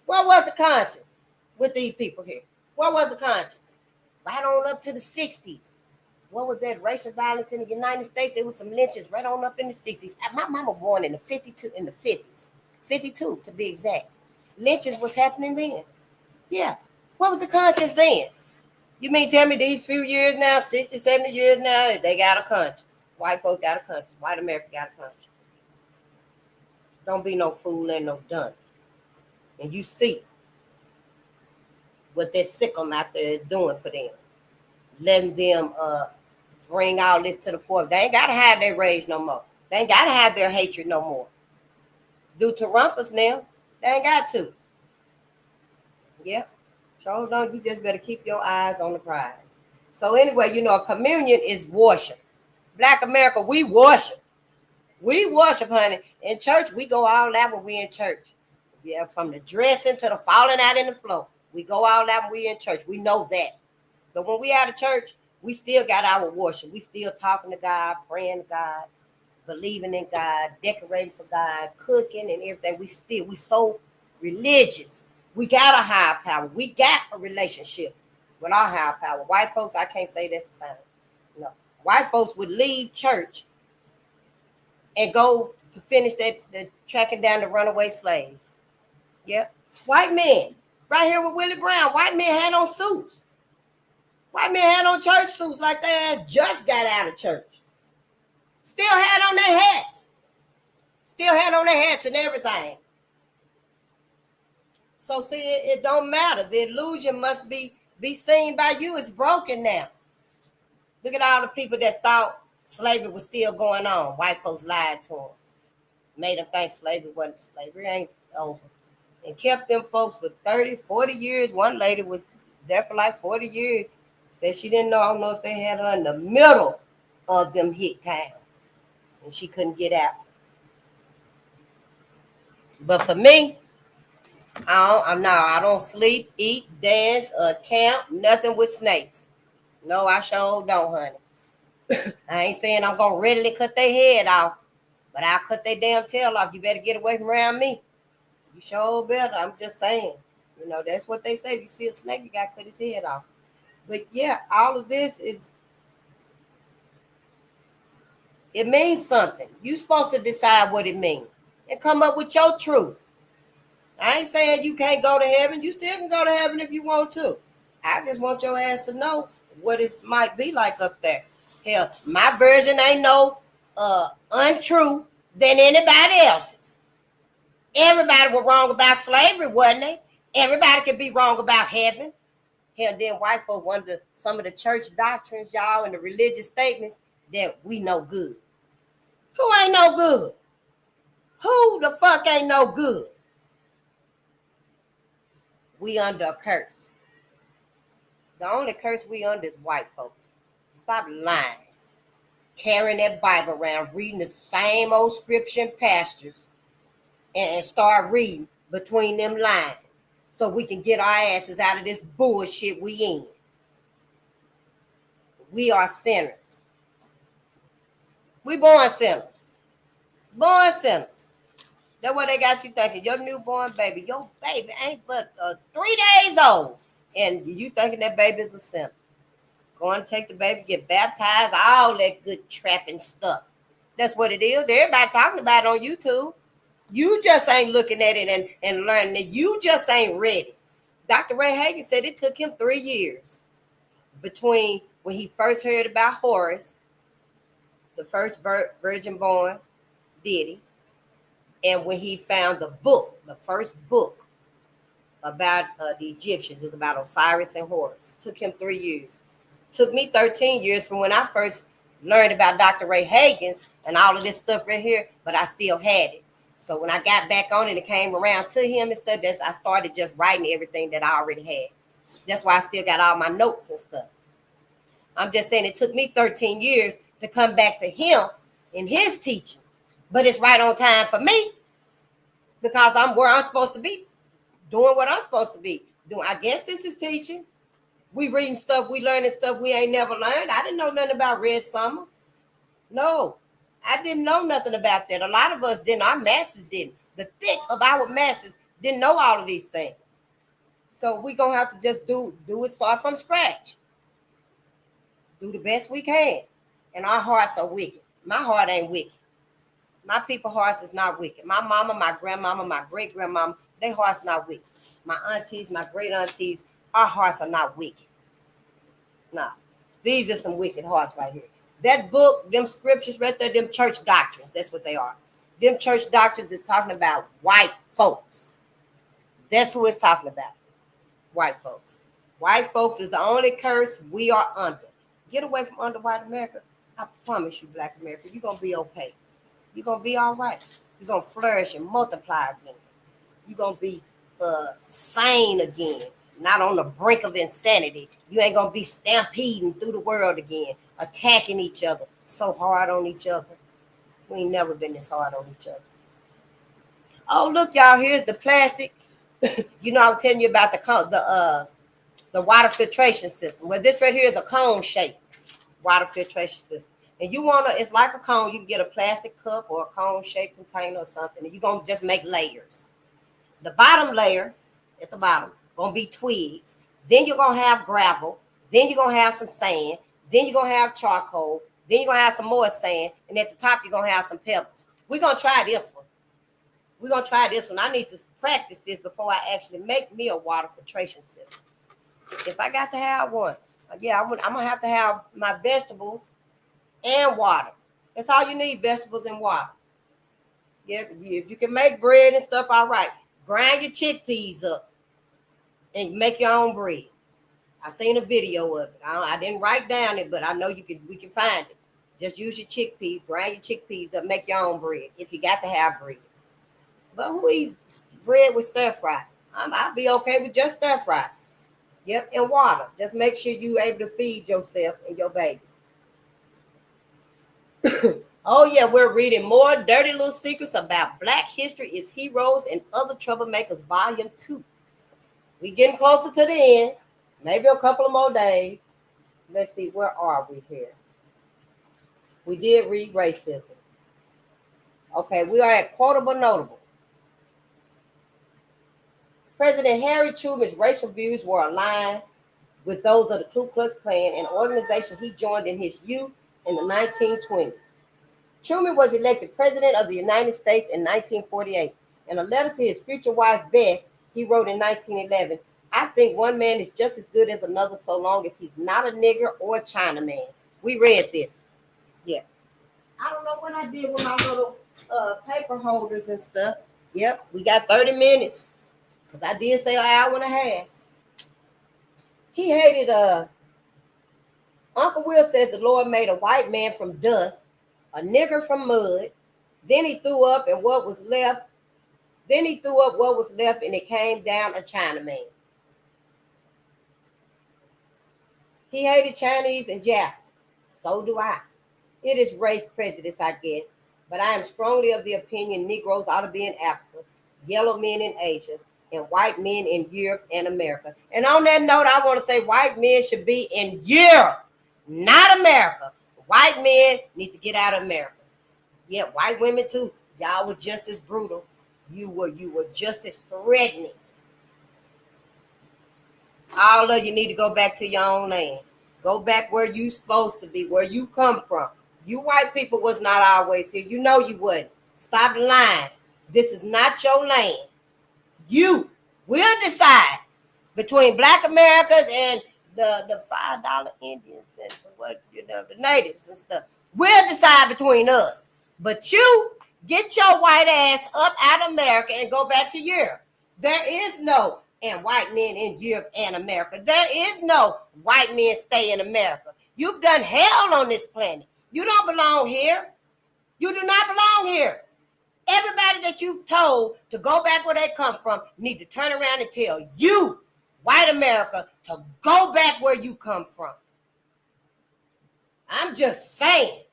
Where was the conscience with these people here? Where was the conscience? Right on up to the 60s. What was that? Racial violence in the United States. It was some lynchings right on up in the 60s. My mama born in the 50s. 52 to be exact. Lynchings was happening then. Yeah. What was the conscience then? You mean tell me these few years now, 60, 70 years now, they got a conscience. White folks got a conscience. White America got a conscience. Don't be no fool and no dummy. And you see what that sickle out there is doing for them. Letting them bring all this to the fore. They ain't got to have their rage no more. They ain't got to have their hatred no more. Due to rumpus now, they ain't got to. Yep. So don't, you just better keep your eyes on the prize. So anyway, you know, communion is worship. Black America, we worship. We worship, honey. In church, we go all out when we in church. Yeah, from the dressing to the falling out in the floor. We go all out when we in church. We know that. But when we out of church, we still got our worship. We still talking to God, praying to God, believing in God, decorating for God, cooking and everything. We so religious. We got a higher power. We got a relationship with our higher power. White folks, I can't say that's the same. No. White folks would leave church and go to finish the tracking down the runaway slaves. Yep. White men, right here with Willie Brown, white men had on suits. White men had on church suits like they had just got out of church. Still had on their hats. Still had on their hats and everything. So see, it don't matter. The illusion must be seen by you. It's broken now. Look at all the people that thought slavery was still going on. White folks lied to them. Made them think slavery ain't over. And kept them folks for 30, 40 years. One lady was there for like 40 years. Said she didn't know, I don't know if they had her in the middle of them hit towns. And she couldn't get out. But for me, I don't sleep, eat, dance, or camp, nothing with snakes. No, I sure don't, honey. I ain't saying I'm going to readily cut their head off, but I'll cut their damn tail off. You better get away from around me. You sure better. I'm just saying. You know, that's what they say. If you see a snake, you got to cut his head off. But yeah, all of this it means something. You're supposed to decide what it means and come up with your truth. I ain't saying you can't go to heaven. You still can go to heaven if you want to. I just want your ass to know what it might be like up there. Hell, my version ain't no untrue than anybody else's. Everybody was wrong about slavery, wasn't they? Everybody could be wrong about heaven. Hell, then white folk wonder some of the church doctrines, y'all, and the religious statements that we know good. Who ain't no good? Who the fuck ain't no good? We under a curse. The only curse we under is white folks. Stop lying. Carrying that Bible around, reading the same old scripture and pastures, and start reading between them lines so we can get our asses out of this bullshit we in. We are sinners. We born sinners. Born sinners. That's what they got you thinking. Your newborn baby, your baby ain't but 3 days old. And you thinking that baby is a sinner. Go and take the baby, get baptized, all that good trapping stuff. That's what it is. Everybody talking about it on YouTube. You just ain't looking at it and learning it. You just ain't ready. Dr. Ray Hagen said it took him 3 years between when he first heard about Horus, the first virgin born deity, and when he found the book, the first book about the Egyptians. It was about Osiris and Horus. Took him 3 years. Took me 13 years from when I first learned about Dr. Ray Hagen's and all of this stuff right here, but I still had it. So when I got back on it and came around to him and stuff, I started just writing everything that I already had. That's why I still got all my notes and stuff. I'm just saying it took me 13 years to come back to him in his teachings, but it's right on time for me because I'm where I'm supposed to be, doing what I'm supposed to be doing. I guess this is teaching. We reading stuff, we learning stuff we ain't never learned. I didn't know nothing about Red Summer. No, I didn't know nothing about that. A lot of us didn't. Our masses didn't. The thick of our masses didn't know all of these things. So we're going to have to just do it, start from scratch. Do the best we can. And our hearts are wicked. My heart ain't wicked. My people's hearts is not wicked. My mama, my grandmama, my great-grandmama, their hearts not wicked. My aunties, my great-aunties, our hearts are not wicked. Nah, these are some wicked hearts right here. That book, them scriptures right there, them church doctrines, that's what they are. Them church doctrines is talking about white folks. That's who it's talking about, white folks. White folks is the only curse we are under. Get away from under white America. I promise you, black America, you're going to be okay. You're going to be all right. You're going to flourish and multiply again. You're going to be sane again. Not on the brink of insanity. You ain't gonna be stampeding through the world again, attacking each other so hard on each other. We ain't never been this hard on each other. Oh, look, y'all, here's the plastic. You know, I was telling you about the water filtration system. Well, this right here is a cone shape water filtration system. And you wanna, it's like a cone. You can get a plastic cup or a cone shaped container or something, and you're gonna just make layers. The bottom layer at the bottom gonna be twigs, then you're gonna have gravel, then you're gonna have some sand, then you're gonna have charcoal, then you're gonna have some more sand, and at the top you're gonna have some pebbles. We're gonna try this one. I need to practice this before I actually make me a water filtration system. If I got to have one, yeah, I'm gonna have to have my vegetables and water. That's all you need, vegetables and water. Yep, if you can make bread and stuff, all right. Grind your chickpeas up and make your own bread. I seen a video of it. I didn't write down it, but I know we can find it. Just use your chickpeas, grind your chickpeas up, make your own bread if you got to have bread. But who eats bread with stir fry? I'll be okay with just stir fry. Yep, and water. Just make sure you're able to feed yourself and your babies. Oh yeah, we're reading more dirty little secrets about Black history, its heroes, and other troublemakers, volume 2. We getting closer to the end. Maybe a couple of more days. Let's see, where are we here? We did read racism. Okay, we are at quotable notable. President Harry Truman's racial views were aligned with those of the Ku Klux Klan, an organization he joined in his youth in the 1920s. Truman was elected president of the United States in 1948. In a letter to his future wife, Bess, he wrote in 1911, "I think one man is just as good as another so long as he's not a nigger or a Chinaman." We read this. Yeah. I don't know what I did with my little paper holders and stuff. Yep, we got 30 minutes. Because I did say an hour and a half. He hated, Uncle Will says the Lord made a white man from dust, a nigger from mud. Then he threw up what was left and it came down a Chinaman. He hated Chinese and Japs. So do I. It is race prejudice, I guess. But I am strongly of the opinion Negroes ought to be in Africa, yellow men in Asia, and white men in Europe and America. And on that note, I want to say white men should be in Europe, not America. White men need to get out of America. Yeah, white women too. Y'all were just as brutal. You were just as threatening. All of you need to go back to your own land. Go back where you supposed to be, where you come from. You white people was not always here. You know you wouldn't. Stop lying. This is not your land. You will decide between Black Americans and the $5 Indians and the natives and stuff. We'll decide between us. But you get your white ass up out of America and go back to Europe. There is no and white men in Europe and America. There is no white men stay in America. You've done hell on this planet. You don't belong here. You do not belong here. Everybody that you told to go back where they come from need to turn around and tell you, white America, to go back where you come from. I'm just saying,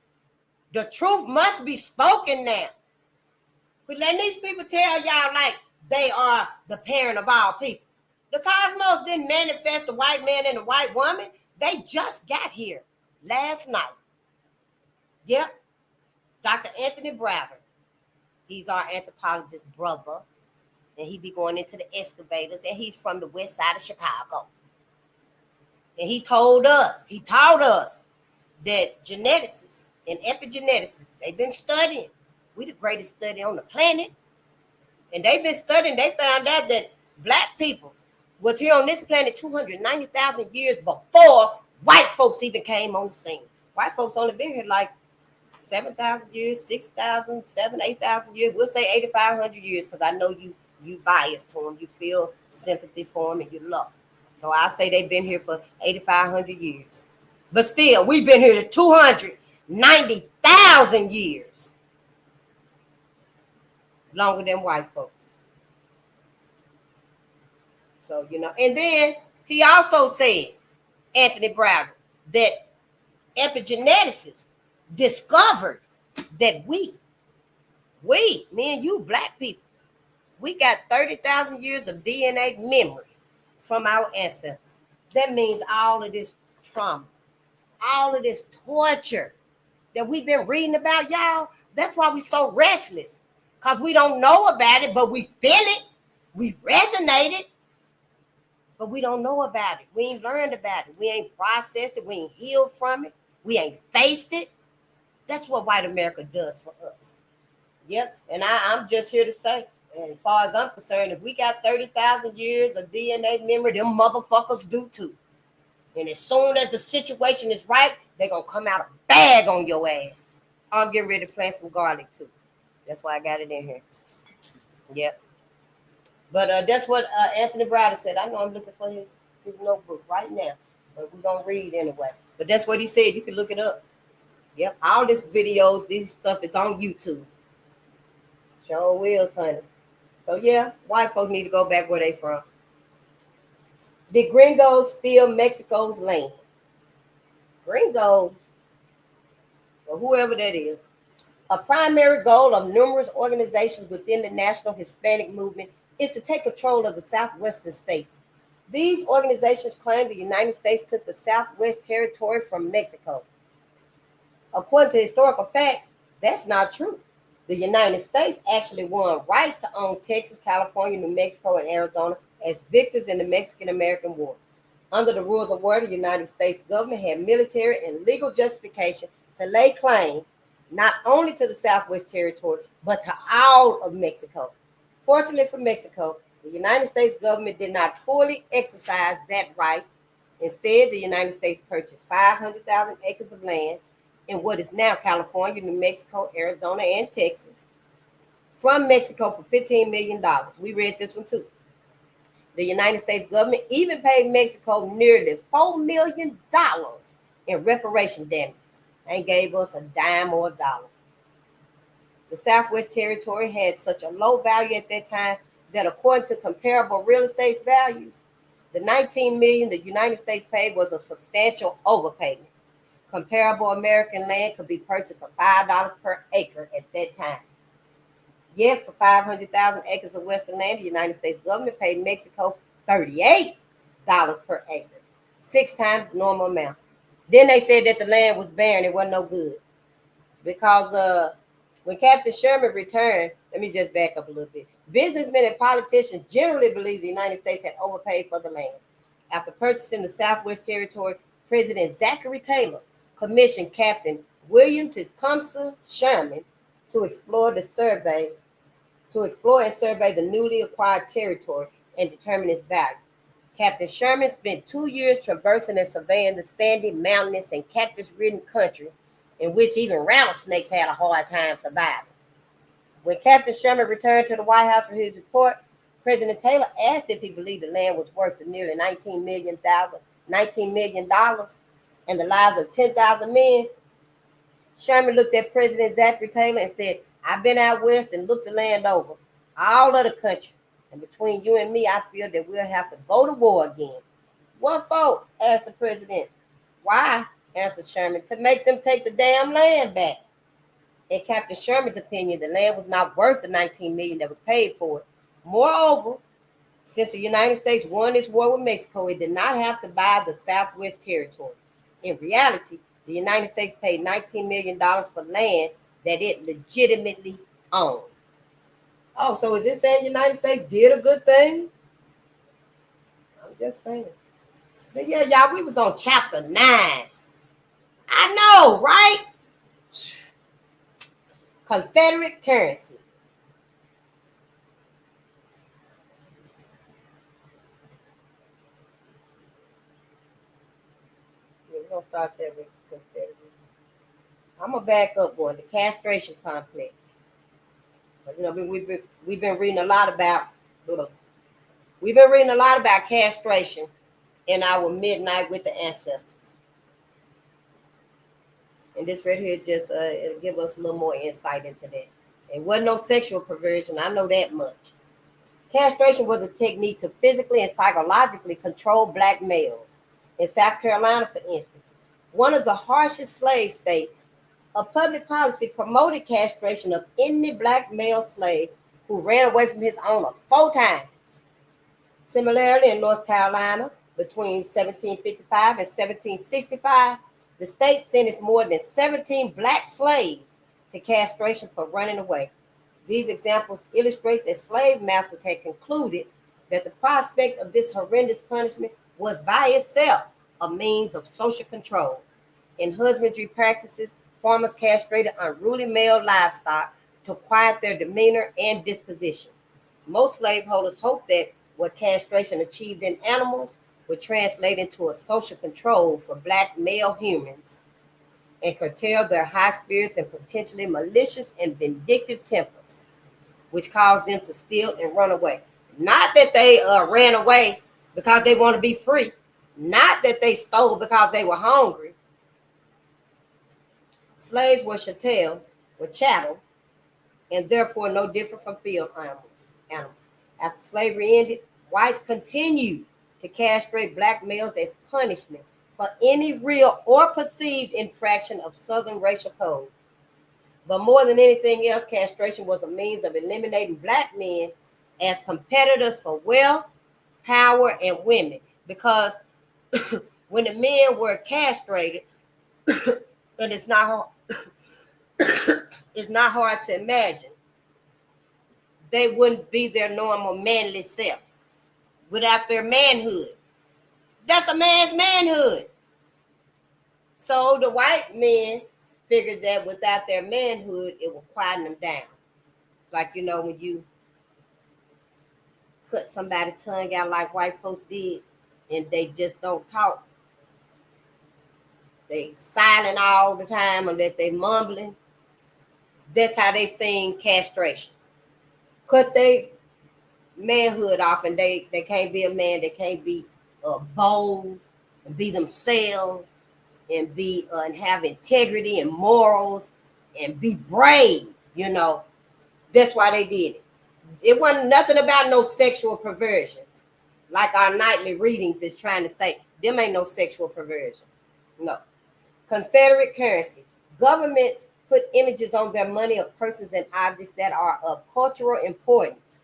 the truth must be spoken now. But letting these people tell y'all like they are the parent of all people. The cosmos didn't manifest the white man and the white woman. They just got here last night. Yep. Dr. Anthony Browder. He's our anthropologist brother. And he be going into the excavators. And he's from the west side of Chicago. And he taught us that geneticists and epigeneticists, they've been studying. We the greatest study on the planet. And they've been studying. They found out that Black people was here on this planet 290,000 years before white folks even came on the scene. White folks only been here like 7,000 years, 6,000, 7,000, 8,000 years. We'll say 8,500 years because I know you biased to them. You feel sympathy for them and you love them. So I say they've been here for 8,500 years. But still, we've been here 290,000 years. Longer than white folks. So, and then he also said, Anthony Browder, that epigeneticists discovered that me and you Black people, we got 30,000 years of DNA memory from our ancestors. That means all of this trauma, all of this torture that we've been reading about, y'all, that's why we're so restless. Because we don't know about it, but we feel it. We resonate it, but we don't know about it. We ain't learned about it. We ain't processed it. We ain't healed from it. We ain't faced it. That's what white America does for us. Yep. And I'm just here to say, and as far as I'm concerned, if we got 30,000 years of DNA memory, them motherfuckers do too. And as soon as the situation is right, they're going to come out a bag on your ass. I'm getting ready to plant some garlic too. That's why I got it in here. Yep. But that's what Anthony Browder said. I know I'm looking for his notebook right now, but we're gonna read anyway. But that's what he said. You can look it up. Yep. All this videos, this stuff is on YouTube. Sure will, honey. So yeah, white folks need to go back where they from. The gringos steal Mexico's land. Gringos, or whoever that is. A primary goal of numerous organizations within the national Hispanic movement is to take control of the southwestern states. These organizations claim the United States took the Southwest Territory from Mexico. According to historical facts, that's not true. The United States actually won rights to own Texas, California, New Mexico, and Arizona as victors in the Mexican-American War. Under the rules of war, the United States government had military and legal justification to lay claim not only to the Southwest Territory, but to all of Mexico. Fortunately for Mexico, the United States government did not fully exercise that right. Instead, the United States purchased 500,000 acres of land in what is now California, New Mexico, Arizona, and Texas from Mexico for $15 million. We read this one too. The United States government even paid Mexico nearly $4 million in reparation damages and gave us a dime or a dollar. The Southwest Territory had such a low value at that time that according to comparable real estate values, the $19 million the United States paid was a substantial overpayment. Comparable American land could be purchased for $5 per acre at that time. Yet, for 500,000 acres of Western land, the United States government paid Mexico $38 per acre, 6 times the normal amount. Then they said that the land was barren, it wasn't no good. Because when Captain Sherman returned, let me just back up a little bit. Businessmen and politicians generally believed the United States had overpaid for the land. After purchasing the Southwest Territory, President Zachary Taylor commissioned Captain William Tecumseh Sherman to explore and survey the newly acquired territory and determine its value. Captain Sherman spent 2 years traversing and surveying the sandy, mountainous, and cactus-ridden country in which even rattlesnakes had a hard time surviving. When Captain Sherman returned to the White House for his report, President Taylor asked if he believed the land was worth nearly $19 million and the lives of 10,000 men. Sherman looked at President Zachary Taylor and said, "I've been out west and looked the land over, all of the country. And between you and me, I feel that we'll have to go to war again." "What for?" asked the president. "Why?" answered Sherman. "To make them take the damn land back." In Captain Sherman's opinion, the land was not worth the $19 million that was paid for it. Moreover, since the United States won this war with Mexico, it did not have to buy the Southwest Territory. In reality, the United States paid $19 million for land that it legitimately owned. Oh, so is it saying the United States did a good thing? I'm just saying. But yeah, y'all, we was on chapter 9. I know, right? Confederate currency. Yeah, we're going to start there with Confederate. I'm going to back up one, the castration complex. You know, we've been reading a lot about castration in our midnight with the ancestors. And this right here just it'll give us a little more insight into that. It wasn't no sexual perversion, I know that much. Castration was a technique to physically and psychologically control black males. In South Carolina, for instance, one of the harshest slave states, a public policy promoted castration of any black male slave who ran away from his owner 4 times. Similarly, in North Carolina, between 1755 and 1765, the state sentenced more than 17 black slaves to castration for running away. These examples illustrate that slave masters had concluded that the prospect of this horrendous punishment was by itself a means of social control. In husbandry practices, farmers castrated unruly male livestock to quiet their demeanor and disposition. Most slaveholders hoped that what castration achieved in animals would translate into a social control for black male humans. and curtailed their high spirits and potentially malicious and vindictive tempers, which caused them to steal and run away. Not that they ran away because they want to be free. Not that they stole because they were hungry. Slaves were chattel, and therefore no different from field animals. After slavery ended, whites continued to castrate black males as punishment for any real or perceived infraction of Southern racial codes. But more than anything else, castration was a means of eliminating black men as competitors for wealth, power, and women. Because when the men were castrated, and it's not hard to imagine, they wouldn't be their normal manly self without their manhood. That's a man's manhood. So the white men figured that without their manhood, it would quieten them down. Like, when you cut somebody's tongue out like white folks did, and they just don't talk. They silent all the time unless they mumbling. That's how they seen castration. Cut their manhood off, and they can't be a man. They can't be bold and be themselves and be and have integrity and morals and be brave. That's why they did it. It wasn't nothing about no sexual perversions, like our nightly readings is trying to say. Them ain't no sexual perversions. No. Confederate currency. Governments put images on their money of persons and objects that are of cultural importance.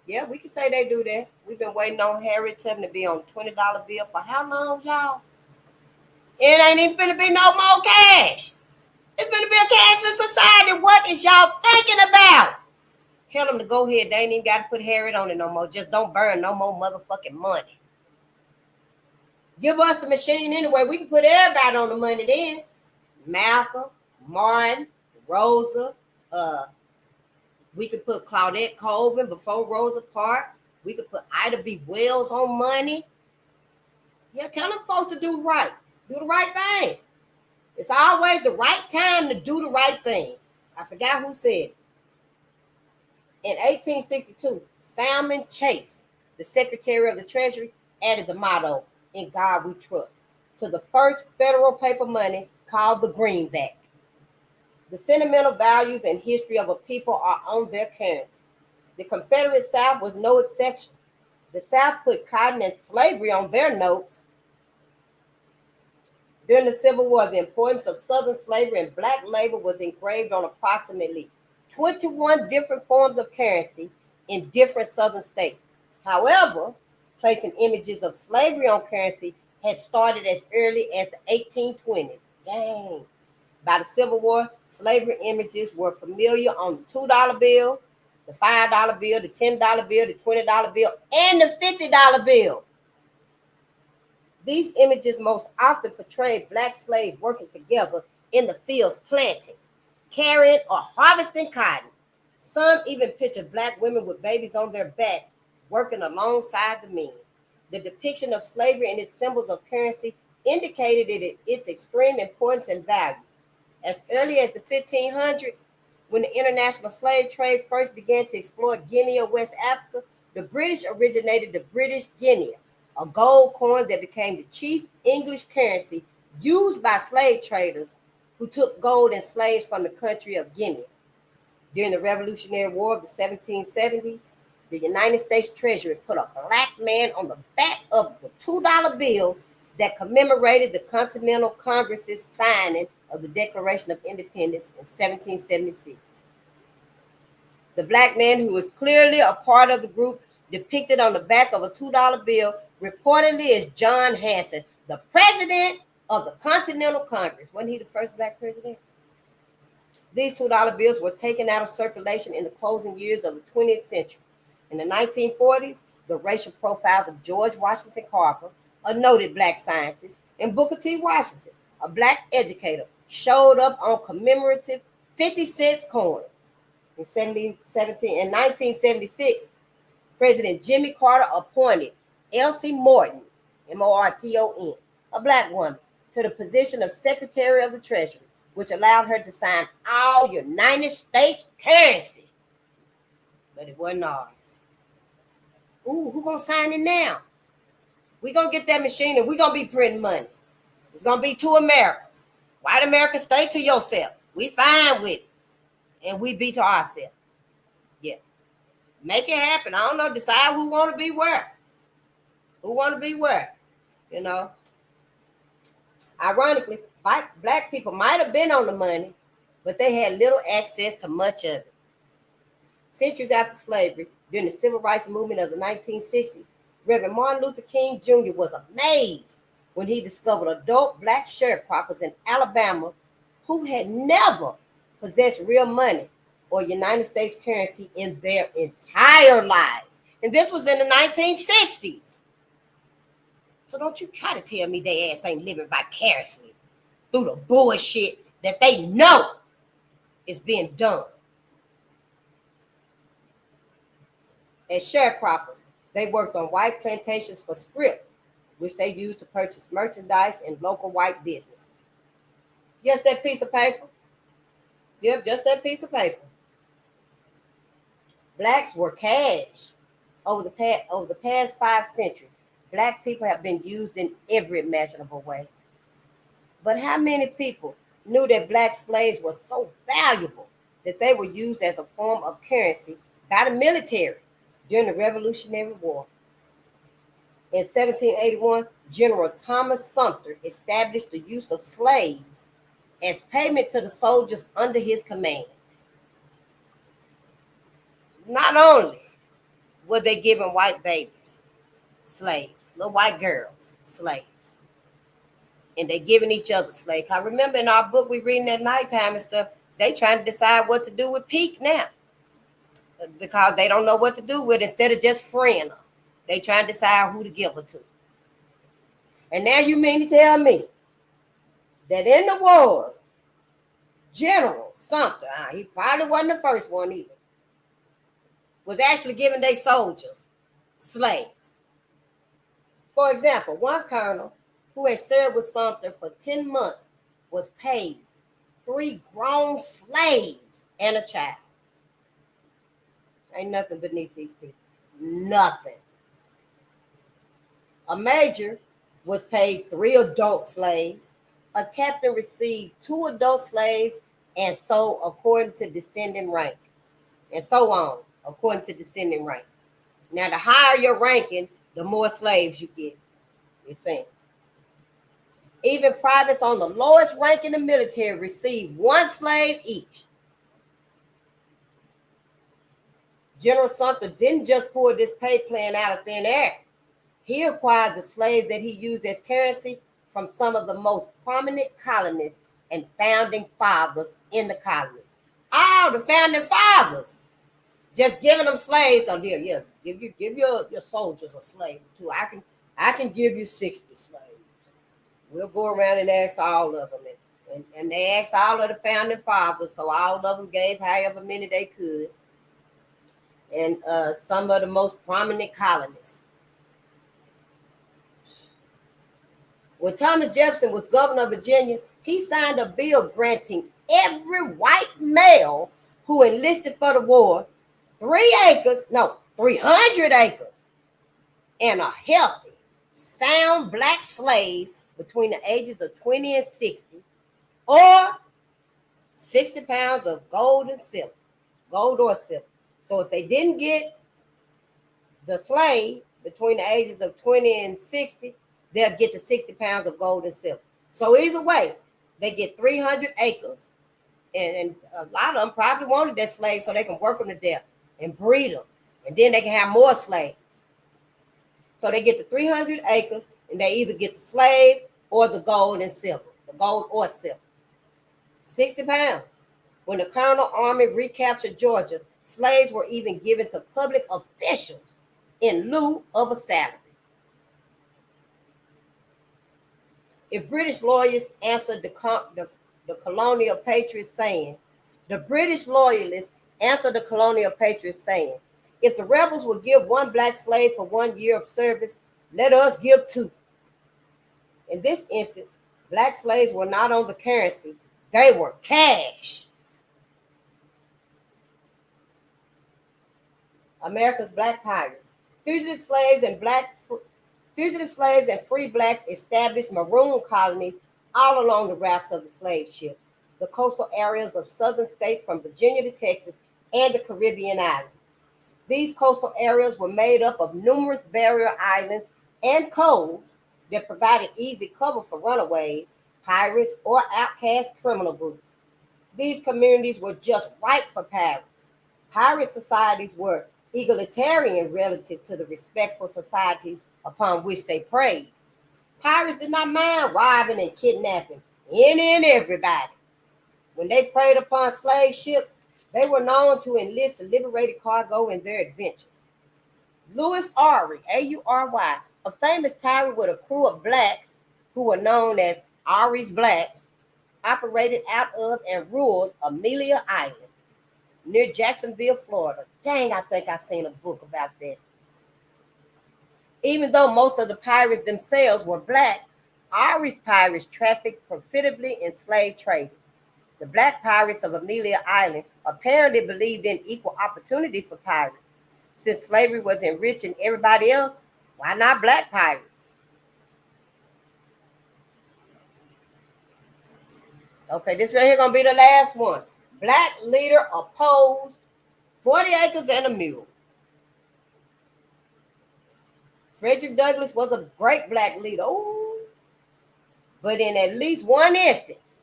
Yeah, we can say they do that. We've been waiting on Harriet Tubman to be on a $20 bill for how long, y'all? It ain't even finna be no more cash. It's finna be a cashless society. What is y'all thinking about? Tell them to go ahead. They ain't even got to put Harriet on it no more. Just don't burn no more motherfucking money. Give us the machine anyway. We can put everybody on the money then. Malcolm, Martin, Rosa. We could put Claudette Colvin before Rosa Parks. We could put Ida B. Wells on money. Yeah, tell them folks to do right. Do the right thing. It's always the right time to do the right thing. I forgot who said it. In 1862, Salmon Chase, the Secretary of the Treasury, added the motto, "In God We Trust," to the first federal paper money called the greenback. The sentimental values and history of a people are on their currency. The Confederate South was no exception. The South put cotton and slavery on their notes. During the Civil War, the importance of Southern slavery and black labor was engraved on approximately 21 different forms of currency in different Southern states. However, placing images of slavery on currency had started as early as the 1820s. Dang. By the Civil War, slavery images were familiar on the $2 bill, the $5 bill, the $10 bill, the $20 bill, and the $50 bill. These images most often portrayed black slaves working together in the fields planting, carrying, or harvesting cotton. Some even pictured black women with babies on their backs working alongside the men. The depiction of slavery and its symbols of currency indicated its extreme importance and value. As early as the 1500s, when the international slave trade first began to explore Guinea, West Africa, the British originated the British guinea, a gold coin that became the chief English currency used by slave traders who took gold and slaves from the country of Guinea. During the Revolutionary War of the 1770s, the United States Treasury put a black man on the back of the $2 bill that commemorated the Continental Congress's signing of the Declaration of Independence in 1776. The black man, who was clearly a part of the group depicted on the back of a $2 bill, reportedly is John Hanson, the president of the Continental Congress. Wasn't he the first black president? These $2 bills were taken out of circulation in the closing years of the 20th century. In the 1940s, the racial profiles of George Washington Carver, a noted black scientist, and Booker T. Washington, a black educator, showed up on commemorative 50-cent coins. In 1976, President Jimmy Carter appointed Elsie Morton, Morton, a black woman, to the position of Secretary of the Treasury. which allowed her to sign all United States currency. But it wasn't ours. Ooh, who gonna sign it now? We gonna get that machine and we gonna be printing money. It's gonna be two Americas. White America, stay to yourself. We fine with it. And we be to ourselves. Yeah. Make it happen. I don't know. Decide who want to be where. Who want to be where. You know. Ironically, black people might have been on the money, but they had little access to much of it. Centuries after slavery, during the civil rights movement of the 1960s, Reverend Martin Luther King Jr. was amazed when he discovered adult black sharecroppers in Alabama who had never possessed real money or United States currency in their entire lives. And this was in the 1960s. So don't you try to tell me they ass ain't living vicariously through the bullshit that they know is being done. As sharecroppers, they worked on white plantations for scrip, which they used to purchase merchandise in local white businesses. Just that piece of paper. Yep, just that piece of paper. Blacks were cash. Over the past 5 centuries, black people have been used in every imaginable way. But how many people knew that black slaves were so valuable that they were used as a form of currency by the military during the Revolutionary War? In 1781, General Thomas Sumter established the use of slaves as payment to the soldiers under his command. Not only were they giving white babies slaves, little white girls slaves, and they giving each other slaves. I remember in our book we reading at nighttime and stuff, they trying to decide what to do with Peak now because they don't know what to do with it. Instead of just freeing her, they trying to decide who to give her to. And now you mean to tell me that in the wars, General Sumter, he probably wasn't the first one either, was actually giving their soldiers slaves. For example, one colonel who had served with Sumter for 10 months was paid 3 grown slaves and a child. Ain't nothing beneath these people. Nothing. A major was paid 3 adult slaves. A captain received 2 adult slaves, and so according to descending rank. And so on, according to descending rank. Now, the higher your ranking, the more slaves you get, it seems. Even privates on the lowest rank in the military received 1 slave each. General Sumter didn't just pull this pay plan out of thin air. He acquired the slaves that he used as currency from some of the most prominent colonists and founding fathers in the colonies. Oh, the founding fathers. Just giving them slaves. Oh, yeah, give your soldiers a slave too. I can give you 60 slaves. We'll go around and ask all of them. And they asked all of the founding fathers, so all of them gave however many they could. And some of the most prominent colonists. When Thomas Jefferson was governor of Virginia, he signed a bill granting every white male who enlisted for the war 300 acres, and a healthy, sound black slave between the ages of 20 and 60, or 60 pounds of gold or silver. So if they didn't get the slave between the ages of 20 and 60, they'll get the 60 pounds of gold and silver. So either way, they get 300 acres. And a lot of them probably wanted that slave so they can work them to death and breed them. And then they can have more slaves. So they get the 300 acres, and they either get the slave or the gold and silver. The gold or silver. 60 pounds. When the Colonial Army recaptured Georgia, slaves were even given to public officials in lieu of a salary. If British loyalists answered the colonial patriots saying, if the rebels would give 1 black slave for 1 year of service, let us give 2. In this instance, black slaves were not on the currency, They were cash. America's black pirates. Fugitive slaves and free blacks established maroon colonies all along the routes of the slave ships, the coastal areas of southern states from Virginia to Texas, and the Caribbean islands. These coastal areas were made up of numerous barrier islands and coves that provided easy cover for runaways, pirates, or outcast criminal groups. These communities were just right for pirates. Pirate societies were egalitarian relative to the respectful societies upon which they preyed. Pirates did not mind robbing and kidnapping any and everybody. When they preyed upon slave ships, they were known to enlist the liberated cargo in their adventures. Louis Aury, Aury, a famous pirate with a crew of blacks who were known as Aury's Blacks, operated out of and ruled Amelia Island near Jacksonville, Florida. Dang, I think I seen a book about that. Even though most of the pirates themselves were black, Irish pirates trafficked profitably in slave trade. The black pirates of Amelia Island apparently believed in equal opportunity for pirates. Since slavery was enriching everybody else, why not black pirates? Okay, this right here gonna be the last one. Black leader opposed 40 acres and a mule. Frederick Douglass was a great black leader. Ooh. But in at least one instance,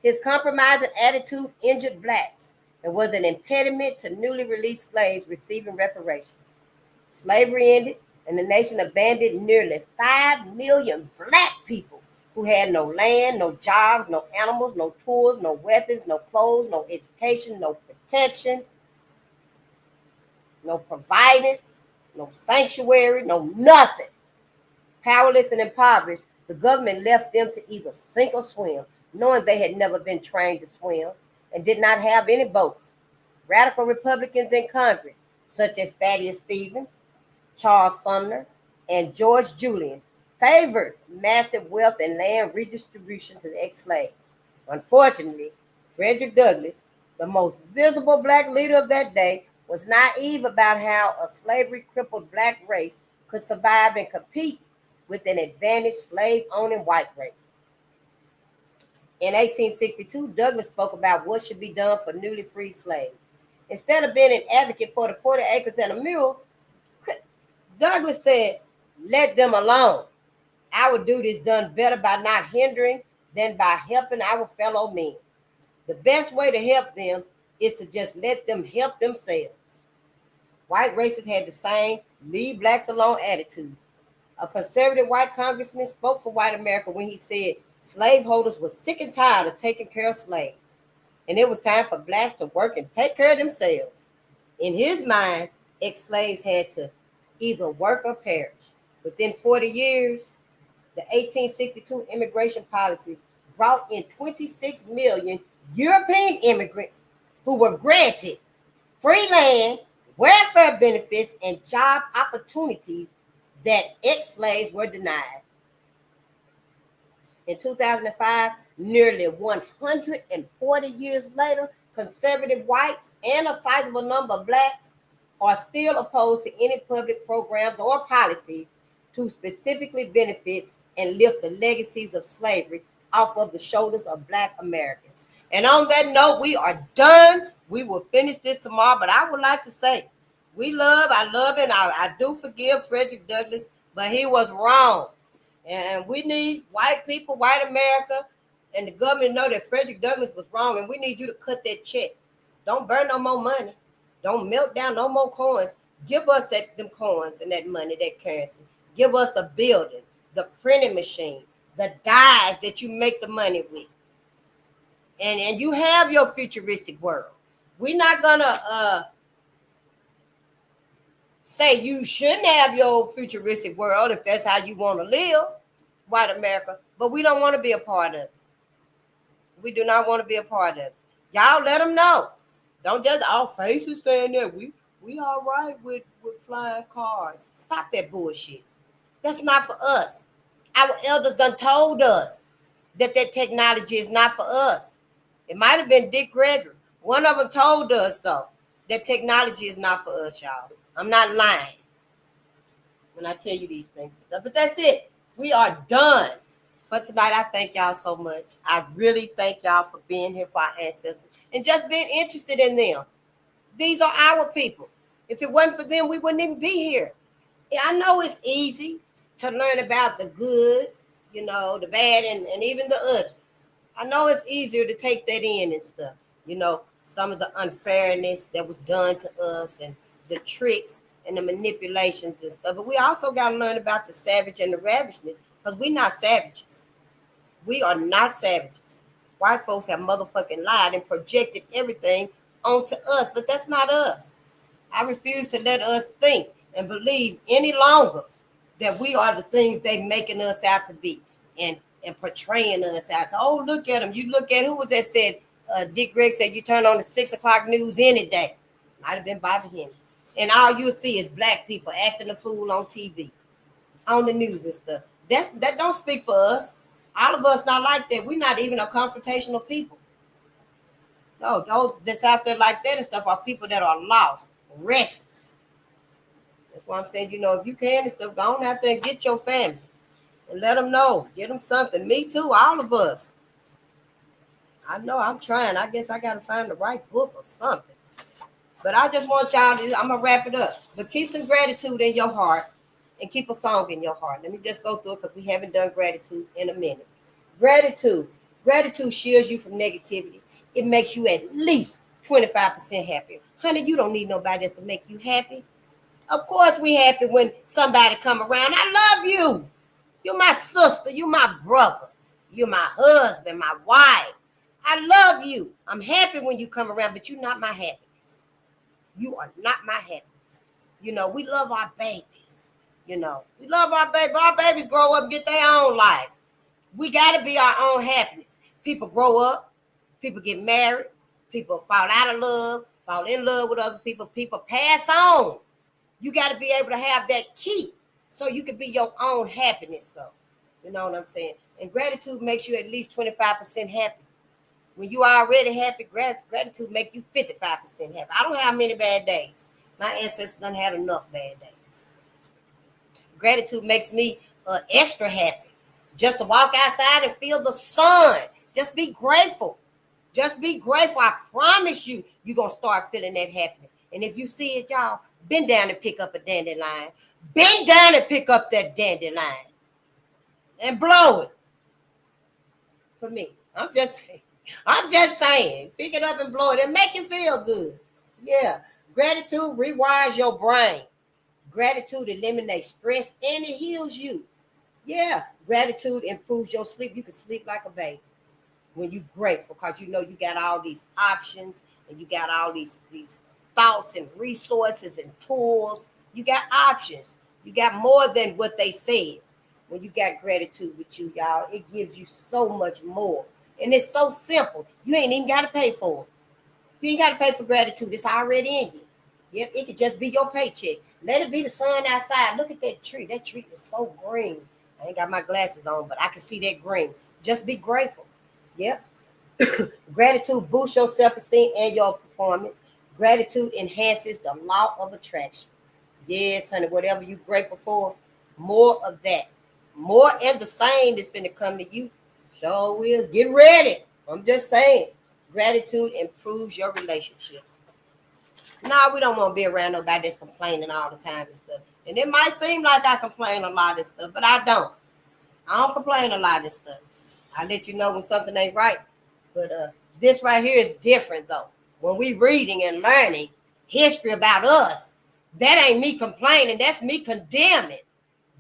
his compromising attitude injured blacks and was an impediment to newly released slaves receiving reparations. Slavery ended, and the nation abandoned nearly 5 million black people who had no land, no jobs, no animals, no tools, no weapons, no clothes, no education, no protection, no providence, no sanctuary, no nothing. Powerless and impoverished, the government left them to either sink or swim, knowing they had never been trained to swim and did not have any boats. Radical Republicans in Congress, such as Thaddeus Stevens, Charles Sumner, and George Julian, favored massive wealth and land redistribution to the ex-slaves. Unfortunately, Frederick Douglass, the most visible black leader of that day, was naive about how a slavery-crippled black race could survive and compete with an advantaged slave-owning white race. In 1862, Douglass spoke about what should be done for newly freed slaves. Instead of being an advocate for the 40 acres and a mule, Douglass said, "Let them alone. Our duty is done better by not hindering than by helping our fellow men. The best way to help them is to just let them help themselves." White racists had the same leave blacks alone attitude. A conservative white congressman spoke for white America when he said slaveholders were sick and tired of taking care of slaves, and it was time for blacks to work and take care of themselves. In his mind, ex-slaves had to either work or perish. Within 40 years, the 1862 immigration policies brought in 26 million European immigrants who were granted free land, welfare benefits, and job opportunities that ex-slaves were denied. In 2005, nearly 140 years later, conservative whites and a sizable number of blacks are still opposed to any public programs or policies to specifically benefit and lift the legacies of slavery off of the shoulders of black Americans. And on that note, we are done. We will finish this tomorrow, but I would like to say, I love and I do forgive Frederick Douglass, but he was wrong. And we need white people, white America, and the government know that Frederick Douglass was wrong, and we need you to cut that check. Don't burn no more money. Don't melt down no more coins. Give us them coins and that money, that currency. Give us the building, the printing machine, the dyes that you make the money with. And you have your futuristic world. We're not gonna say you shouldn't have your futuristic world if that's how you want to live, white America, but we don't want to be a part of it. We do not want to be a part of it. Y'all let them know. Don't just all faces saying that we all right with flying cars. Stop that bullshit. That's not for us. Our elders done told us that technology is not for us. It might have been Dick Gregory. One of them told us, though, that technology is not for us, y'all. I'm not lying when I tell you these things and stuff. But that's it. We are done. For tonight, I thank y'all so much. I really thank y'all for being here for our ancestors and just being interested in them. These are our people. If it wasn't for them, we wouldn't even be here. I know it's easy to learn about the good, the bad, and even the ugly. I know it's easier to take that in and stuff. Some of the unfairness that was done to us and the tricks and the manipulations and stuff. But we also got to learn about the savage and the ravishness, because we're not savages. We are not savages. White folks have motherfucking lied and projected everything onto us, but that's not us. I refuse to let us think and believe any longer that we are the things they making us out to be and portraying us out to. Oh, look at them. You look at, who was that said, Dick Greg said, you turn on the 6 o'clock news any day. Might have been Bobby Hemingway. And all you'll see is black people acting a fool on TV, on the news and stuff. That don't speak for us. All of us not like that. We're not even a confrontational people. No, those that's out there like that and stuff are people that are lost, restless. That's why I'm saying, if you can and stuff, go on out there and get your family and let them know. Get them something. Me too, all of us. I know I'm trying. I guess I got to find the right book or something. But I just want y'all to, I'm going to wrap it up. But keep some gratitude in your heart and keep a song in your heart. Let me just go through it because we haven't done gratitude in a minute. Gratitude. Gratitude shields you from negativity. It makes you at least 25% happier. Honey, you don't need nobody else to make you happy. Of course we happy when somebody come around. I love you. You're my sister. You're my brother. You're my husband, my wife. I love you. I'm happy when you come around, but you're not my happiness. You are not my happiness. We love our babies. We love our babies. Our babies grow up and get their own life. We got to be our own happiness. People grow up. People get married. People fall out of love, fall in love with other people. People pass on. You got to be able to have that key so you can be your own happiness, though. You know what I'm saying? And gratitude makes you at least 25% happy. When you are already happy, gratitude make you 55% happy. I don't have many bad days. My ancestors done had enough bad days. Gratitude makes me extra happy. Just to walk outside and feel the sun. Just be grateful. Just be grateful. I promise you, you're going to start feeling that happiness. And if you see it, y'all, bend down and pick up a dandelion. Bend down and pick up that dandelion. And blow it. For me. I'm just saying. Pick it up and blow it. And make you feel good. Yeah. Gratitude rewires your brain. Gratitude eliminates stress and it heals you. Yeah. Gratitude improves your sleep. You can sleep like a baby when you're grateful, because you got all these options and you got all these thoughts and resources and tools. You got options. You got more than what they said. When you got gratitude with you, y'all, it gives you so much more. And it's so simple. You ain't even got to pay for it. You ain't got to pay for gratitude. It's already in you. Yep, it could just be your paycheck. Let it be the sun outside. Look at that tree. That tree is so green. I ain't got my glasses on, but I can see that green. Just be grateful. Yep. Gratitude boosts your self-esteem and your performance. Gratitude enhances the law of attraction. Yes, honey, whatever you're grateful for, more of that. More and the same is finna come to you. Sure is. Get ready. I'm just saying. Gratitude improves your relationships. No, we don't want to be around nobody that's complaining all the time and stuff. And it might seem like I complain a lot of stuff, but I don't. I don't complain a lot of stuff. I let you know when something ain't right. But this right here is different, though. When we reading and learning history about us, that ain't me complaining. That's me condemning.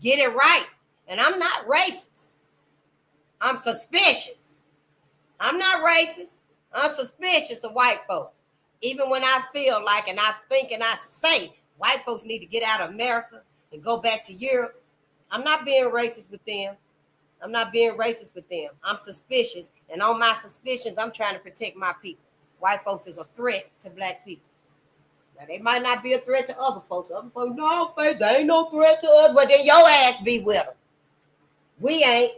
Get it right. And I'm not racist. I'm suspicious. I'm not racist. I'm suspicious of white folks. Even when I feel like, and I think and I say, white folks need to get out of America and go back to Europe, I'm not being racist with them. I'm not being racist with them. I'm suspicious. And on my suspicions, I'm trying to protect my people. White folks is a threat to black people. Now, they might not be a threat to other folks. Other folks, no, they ain't no threat to us. But then your ass be with them. We ain't.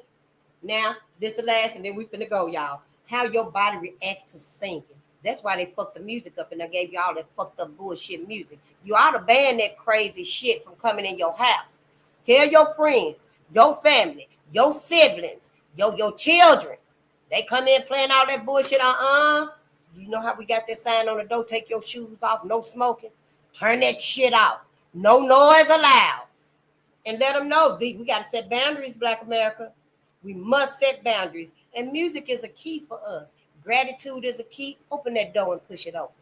Now, this the last, and then we finna go, y'all. how your body reacts to singing. That's why they fucked the music up and I gave you all that fucked up bullshit music. You ought to ban that crazy shit from coming in your house. Tell your friends, your family, your siblings, your children. They come in playing all that bullshit. You know how we got that sign on the door? Take your shoes off, no smoking. Turn that shit off. No noise allowed. And let them know we got to set boundaries, Black America. We must set boundaries. And music is a key for us. Gratitude is a key. Open that door and push it open.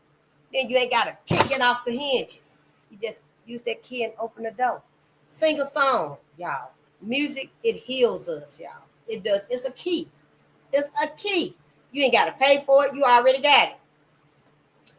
Then you ain't got to kick it off the hinges. You just use that key and open the door. Sing a song, y'all. Music, it heals us, y'all. It does. It's a key. It's a key. You ain't got to pay for it. You already got it.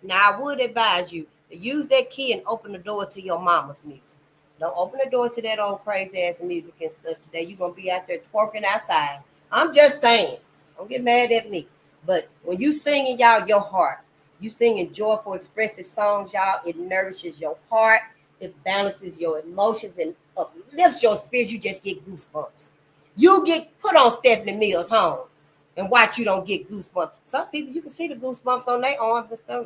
Now, I would advise you to use that key and open the doors to your mama's music. Don't open the door to that old crazy ass music and stuff today. You're going to be out there twerking outside. I'm just saying. Don't get mad at me. But when you singing, y'all, your heart. You singing joyful, expressive songs, y'all. It nourishes your heart. It balances your emotions and uplifts your spirit. You just get goosebumps. You get put on Stephanie Mills' home and watch you don't get goosebumps. Some people, you can see the goosebumps on their arms and stuff.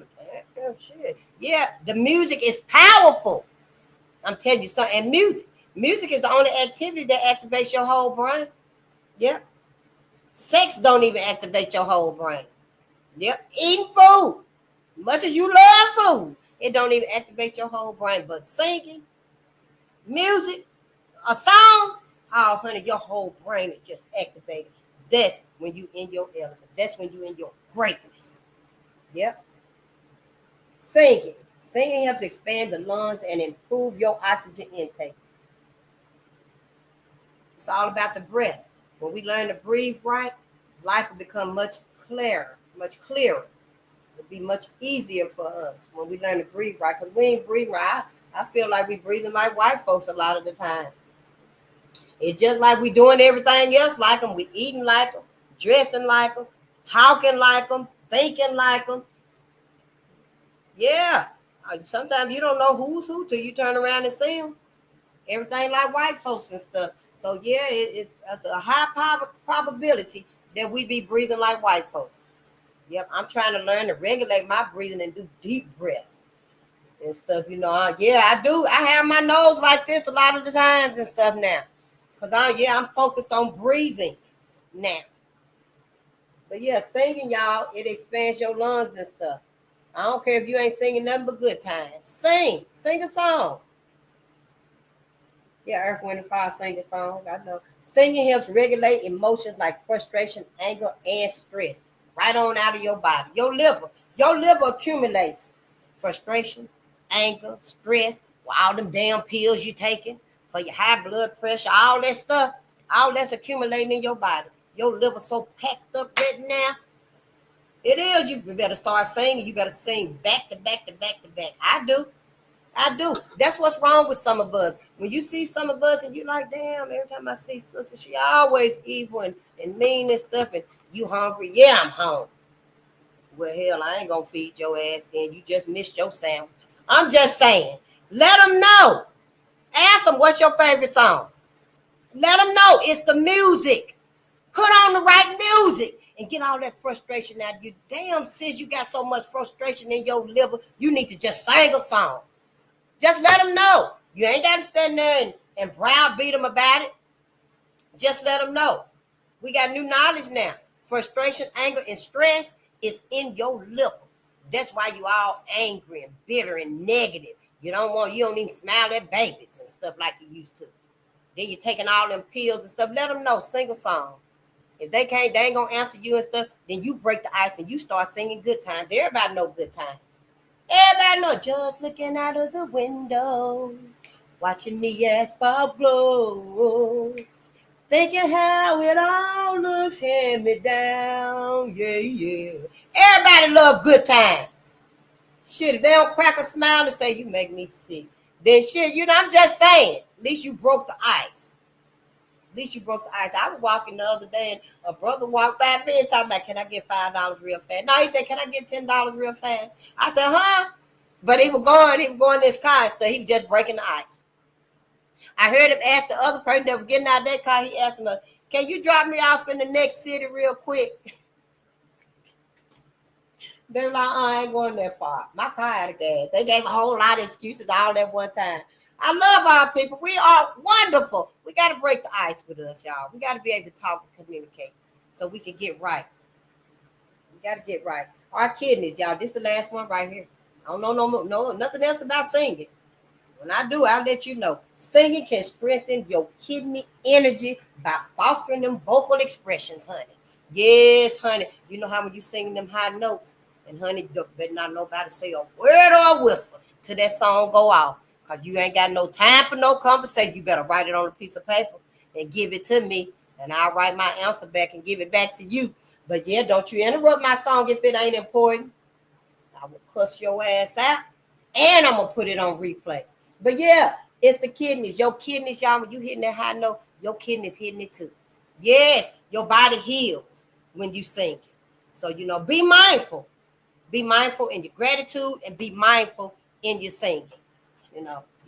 Damn shit. Yeah, the music is powerful. I'm telling you something. And music is the only activity that activates your whole brain. Yep. Sex don't even activate your whole brain. Yep. Eating food. Much as you love food, it don't even activate your whole brain. But singing, music, a song, oh honey, your whole brain is just activated. That's when you in your element. That's when you in your greatness. Yep. Singing. Singing helps expand the lungs and improve your oxygen intake. It's all about the breath. When we learn to breathe right, life will become much clearer, much clearer. It'll be much easier for us when we learn to breathe right. Because we ain't breathing right. I feel like we breathing like white folks a lot of the time. It's just like we doing everything else like them. We eating like them, dressing like them, talking like them, thinking like them. Yeah. Sometimes you don't know who's who till you turn around and see them. Everything like white folks and stuff. So yeah, it's a high probability that we be breathing like white folks. Yep, I'm trying to learn to regulate my breathing and do deep breaths and stuff. You know, yeah, I do. I have my nose like this a lot of the times and stuff now. Because I'm focused on breathing now. But yeah, singing, y'all, it expands your lungs and stuff. I don't care if you ain't singing nothing but good times. Sing a song. Yeah, Earth, Wind, and Fire sing a song. I know. Singing helps regulate emotions like frustration, anger, and stress. Right on out of your body. Your liver accumulates frustration, anger, stress, all them damn pills you taking for your high blood pressure, all that stuff, all that's accumulating in your body. Your liver so packed up right now. It is. You better start singing. You better sing back to back to back to back. I do. That's what's wrong with some of us. When you see some of us and you like, damn, every time I see sister, she always evil and mean and stuff, and you hungry. Yeah, I'm hungry. Well, hell, I ain't gonna feed your ass then. You just missed your sandwich. I'm just saying. Let them know. Ask them, what's your favorite song? Let them know it's the music. Put on the right music and get all that frustration out of you. Damn, sis, you got so much frustration in your liver. You need to just sing a song. Just let them know. You ain't got to stand there and browbeat them about it. Just let them know. We got new knowledge now. Frustration, anger, and stress is in your liver. That's why you all angry and bitter and negative. You don't even smile at babies and stuff like you used to. Then you're taking all them pills and stuff. Let them know. Sing a song. If they ain't gonna answer you and stuff, then you break the ice and you start singing good times. Everybody know good times. Everybody know, just looking out of the window, watching the asphalt glow, thinking how it all looks hand me down. Yeah. Everybody love good times. Shit, if they don't crack a smile and say, you make me sick, then shit, I'm just saying, at least you broke the ice. I was walking the other day and a brother walked by me and talking about, can I get $5 real fast? No, he said, can I get $10 real fast? I said, huh? But he was going in his car and stuff. He was just breaking the ice. I heard him ask the other person that was getting out of that car, he asked him, can you drop me off in the next city real quick? They were like, oh, I ain't going that far. My car had a gas. They gave a whole lot of excuses all at one time. I love our people. We are wonderful. We got to break the ice with us, y'all. We got to be able to talk and communicate so we can get right. We got to get right. Our kidneys, y'all. This is the last one right here. I don't know no nothing else about singing. When I do, I'll let you know. Singing can strengthen your kidney energy by fostering them vocal expressions, honey. Yes, honey. You know how when you sing them high notes, and honey, better not nobody say a word or a whisper till that song go off. Because you ain't got no time for no conversation. You better write it on a piece of paper and give it to me. And I'll write my answer back and give it back to you. But yeah, don't you interrupt my song if it ain't important. I will cuss your ass out. And I'm going to put it on replay. But yeah, it's the kidneys. Your kidneys, y'all, when you hitting that high note, your kidneys hitting it too. Yes, your body heals when you sing it. So, be mindful. Be mindful in your gratitude and be mindful in your singing.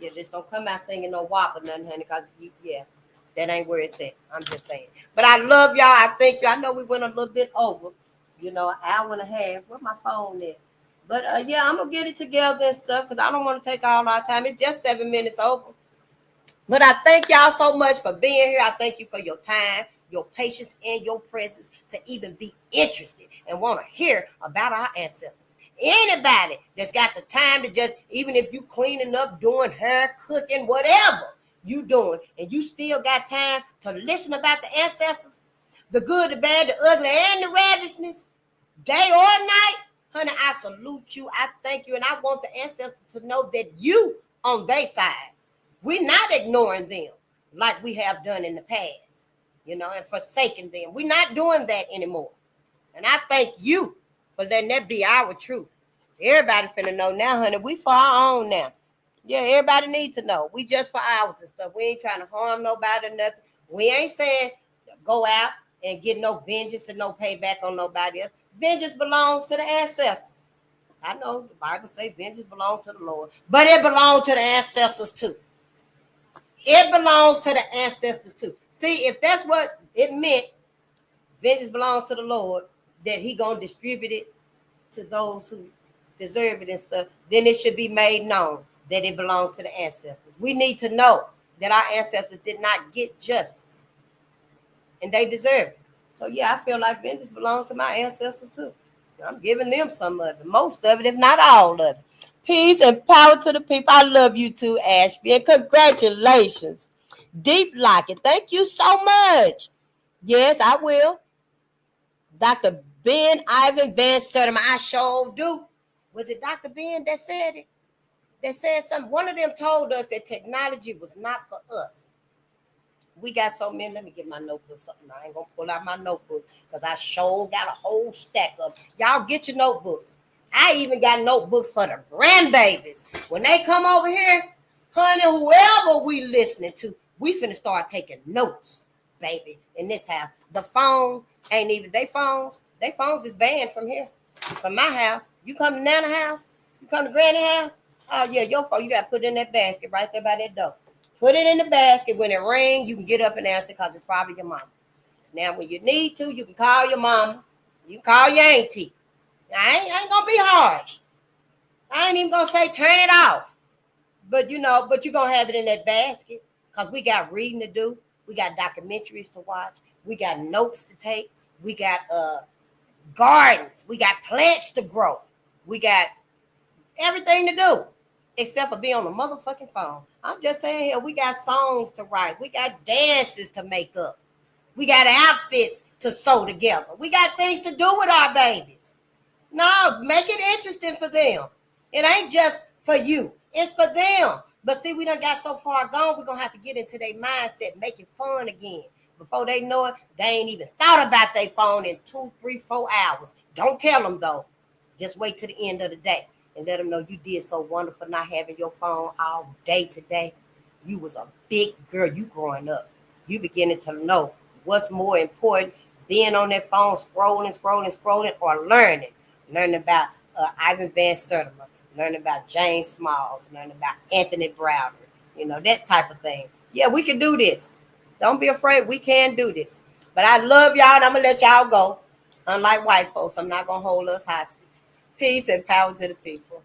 Just don't come out singing no WAP or nothing, honey, because, that ain't where it's at. I'm just saying. But I love y'all. I thank you. I know we went a little bit over, an hour and a half. Where's my phone at? But, I'm going to get it together and stuff because I don't want to take all our time. It's just 7 minutes over. But I thank y'all so much for being here. I thank you for your time, your patience, and your presence to even be interested and want to hear about our ancestors. Anybody that's got the time to just, even if you cleaning up, doing hair, cooking, whatever you doing, and you still got time to listen about the ancestors, the good, the bad, the ugly, and the ravishness, day or night, honey, I salute you. I thank you. And I want the ancestors to know that you on their side. We're not ignoring them like we have done in the past, and forsaking them. We're not doing that anymore. And I thank you for letting that be our truth. Everybody finna know now, honey. We for our own now. Yeah, everybody needs to know. We just for ours and stuff. We ain't trying to harm nobody or nothing. We ain't saying go out and get no vengeance and no payback on nobody else. Vengeance belongs to the ancestors. I know the Bible says vengeance belongs to the Lord, but it belongs to the ancestors too. It belongs to the ancestors too. See, if that's what it meant, vengeance belongs to the Lord, that he gonna distribute it to those who deserve it and stuff, then it should be made known that it belongs to the ancestors. We need to know that our ancestors did not get justice and they deserve it. So yeah, I feel like vengeance belongs to my ancestors too. I'm giving them some of it, most of it, if not all of it. Peace and power to the people. I love you too, Ashby, and congratulations. Deep Locket, thank you so much. Yes, I will. Dr. Ben Ivan Van Sertima, I sure do. Was it Dr. Ben that said it? That said something? One of them told us that technology was not for us. We got so many. Let me get my notebook. Something. I ain't gonna pull out my notebook because I sure got a whole stack of. Y'all get your notebooks. I even got notebooks for the grandbabies. When they come over here, honey, whoever we listening to, we finna start taking notes, baby, in this house. The phone ain't even they phones. They phones is banned from here, from my house. You come to Nana house, you come to Granny house. Oh yeah, your phone. You gotta put it in that basket right there by that door. Put it in the basket. When it rings, you can get up and answer because it's probably your mama. Now, when you need to, you can call your mama. You can call your auntie. I ain't gonna be harsh. I ain't even gonna say turn it off. But you're gonna have it in that basket because we got reading to do. We got documentaries to watch. We got notes to take. We got gardens. We got plants to grow. We got everything to do except for being on the motherfucking phone. I'm just saying here, we got songs to write. We got dances to make up. We got outfits to sew together. We got things to do with our babies. No, make it interesting for them. It ain't just for you. It's for them. But see, we done got so far gone, we're going to have to get into their mindset, make it fun again. Before they know it, they ain't even thought about their phone in 2, 3, 4 hours. Don't tell them, though. Just wait till the end of the day and let them know you did so wonderful not having your phone all day today. You was a big girl. You growing up. You beginning to know what's more important, being on that phone, scrolling, or learning. Learning about Ivan Van Sertima, learning about James Smalls, learning about Anthony Browder, that type of thing. Yeah, we can do this. Don't be afraid. We can do this. But I love y'all, and I'm going to let y'all go. Unlike white folks, I'm not going to hold us hostage. Peace and power to the people.